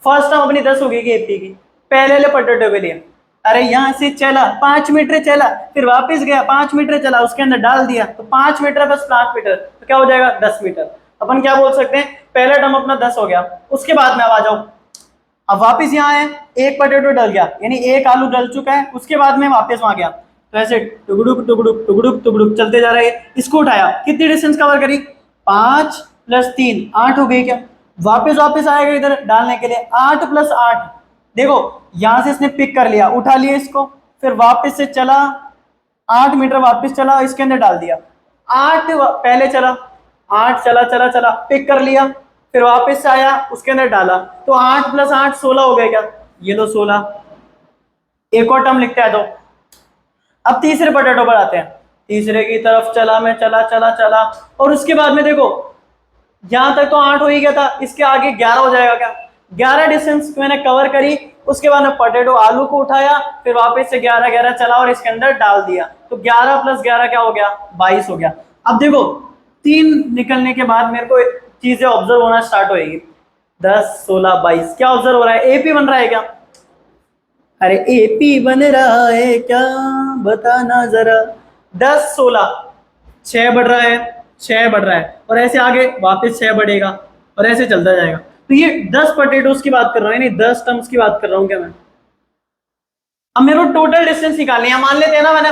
फर्स्ट टाइम अपनी 10 होगी कि एपी की, पहले वाले पोटैटो के लिए। अरे यहाँ से चला 5 मीटर चला, फिर वापस गया 5 मीटर चला, उसके अंदर डाल दिया, तो 5 मीटर बस 5 मीटर, तो क्या हो जाएगा 10 मीटर। अपन क्या बोल सकते हैं, पहला टर्म अपना 10 हो गया। उसके बाद में अब आ जाओ, अब वापस यहाँ है, एक पोटैटो डल गया, यानी एक आलू डल चुका है, उसके बाद में वापस वहां गया, तो ऐसे टुकड़ुक टुकड़ुक टुकड़ुक टुकड़ुक चलते जा रहे हैं। इसको उठाया, कितनी डिस्टेंस कवर करी, 5 + 3 8 हो गई क्या। वापस आएगा इधर डालने के लिए, 8 + 8, देखो यहां से इसने पिक कर लिया, उठा लिया इसको, फिर वापस से चला 8 मीटर, वापस चला, इसके अंदर डाल दिया, 8 पहले चला, 8 चला चला चला, पिक कर लिया, फिर वापस से आया, उसके अंदर डाला, तो 8 + 8 16 हो गया क्या, ये लो 16। एक और टर्म लिखते हैं तो अब तीसरे पोटैटो पर आते हैं, तीसरे की तरफ चला मैं, चला चला चला, और उसके बाद में देखो यहां तक तो 8 हो ही गया था, इसके आगे 11 हो जाएगा क्या, 11 डिस्टेंस मैंने कवर करी। उसके बाद में पोटैटो आलू को उठाया, फिर वापस से 11 11 चला और इसके अंदर डाल दिया, तो 11 + 11 क्या हो गया, 22 हो गया। अब देखो 3 निकलने के बाद मेरे को चीजें ऑब्जर्व होना स्टार्ट होगी, 10 16 22, क्या ऑब्जर्व हो रहा है, एपी बन रहा है क्या, अरे एपी बन रहा है क्या, बताना जरा। 10 16 6 बढ़ रहा है, 6 बढ़ रहा है, और ऐसे आगे वापस 6 बढ़ेगा और ऐसे चलता जाएगा। तो ये 10 पोटैटोस की बात कर रहा हूँ, यानी 10 टर्म्स की बात कर रहा हूँ क्या मैं। अब मेरे को टोटल डिस्टेंस निकालनी है, मान लेते हैं ना मैंने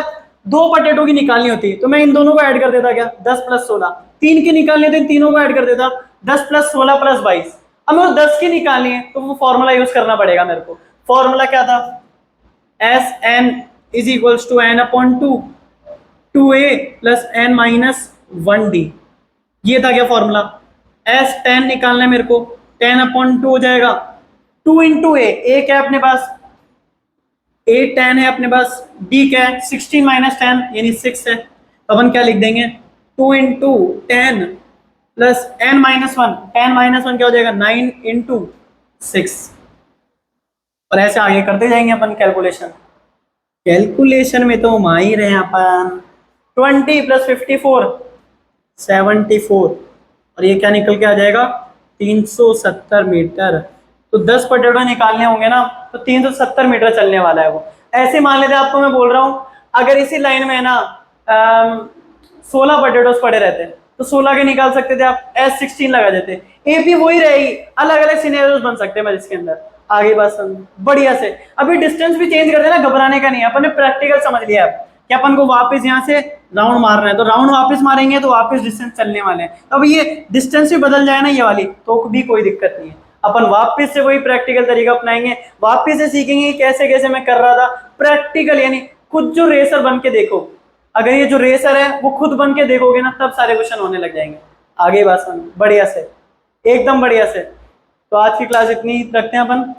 2 पोटैटो की निकालनी होती तो मैं इन दोनों को ऐड कर देता, क्या 10 + 16, 3 की निकालनी होती, इन तीनों को ऐड कर देता, 10 + 16 + 22। अब मेरे को 10 की निकालनी है तो वो फॉर्मूला यूज करना पड़ेगा मेरे को। फॉर्मूला क्या था, Sn = n/2, 2a + n - 1d, ये था क्या फॉर्मूला। S10 निकालना है मेरे को, 10/2 हो जाएगा, 2 × a क्या है अपने पास, a 10 है अपने पास, d क्या है 16 - 10 यानी 6 है, तो अपन क्या लिख देंगे, 2 × 10 + n - 1, 10 - 1 क्या हो जाएगा 9 × 6, और ऐसे आगे करते जाएंगे अपन कैलकुलेशन। कैलकुलेशन में तो माहिर हैं अपन। 20 + 54 74, और ये क्या निकल के आ जाएगा 370 मीटर। तो 10 पोटैटो निकालने होंगे ना तो 370 मीटर चलने वाला है वो। ऐसे मान लेते आपको मैं बोल रहा हूँ, अगर इसी लाइन में ना 16 पोटैटोस पड़े रहते तो 16 के निकाल सकते थे आप, S16 लगा देते, एपी वही रहेगी, अलग अलग सिनेरियोस बन सकते हैं इसके अंदर। आगे बात समझ बढ़िया से। अभी डिस्टेंस भी चेंज कर देना, घबराने का नहीं है, अपन ने प्रैक्टिकल समझ लिया है कि अपन को वापस यहाँ से राउंड मारना है, तो राउंड वापस मारेंगे तो वापस डिस्टेंस चलने वाले हैं। अब ये डिस्टेंस भी बदल जाए ना ये वाली तो भी कोई दिक्कत नहीं है, अपन वापस से वही प्रैक्टिकल तरीका अपनाएंगे, वापस से सीखेंगे कैसे कैसे मैं कर रहा था प्रैक्टिकल, यानी खुद जो रेसर बन के देखो। अगर ये जो रेसर है वो खुद बन के देखोगे ना तब सारे क्वेश्चन होने लग जाएंगे। आगे बात समझ बढ़िया से, एकदम बढ़िया से। तो आज की क्लास इतनी रखते हैं अपन।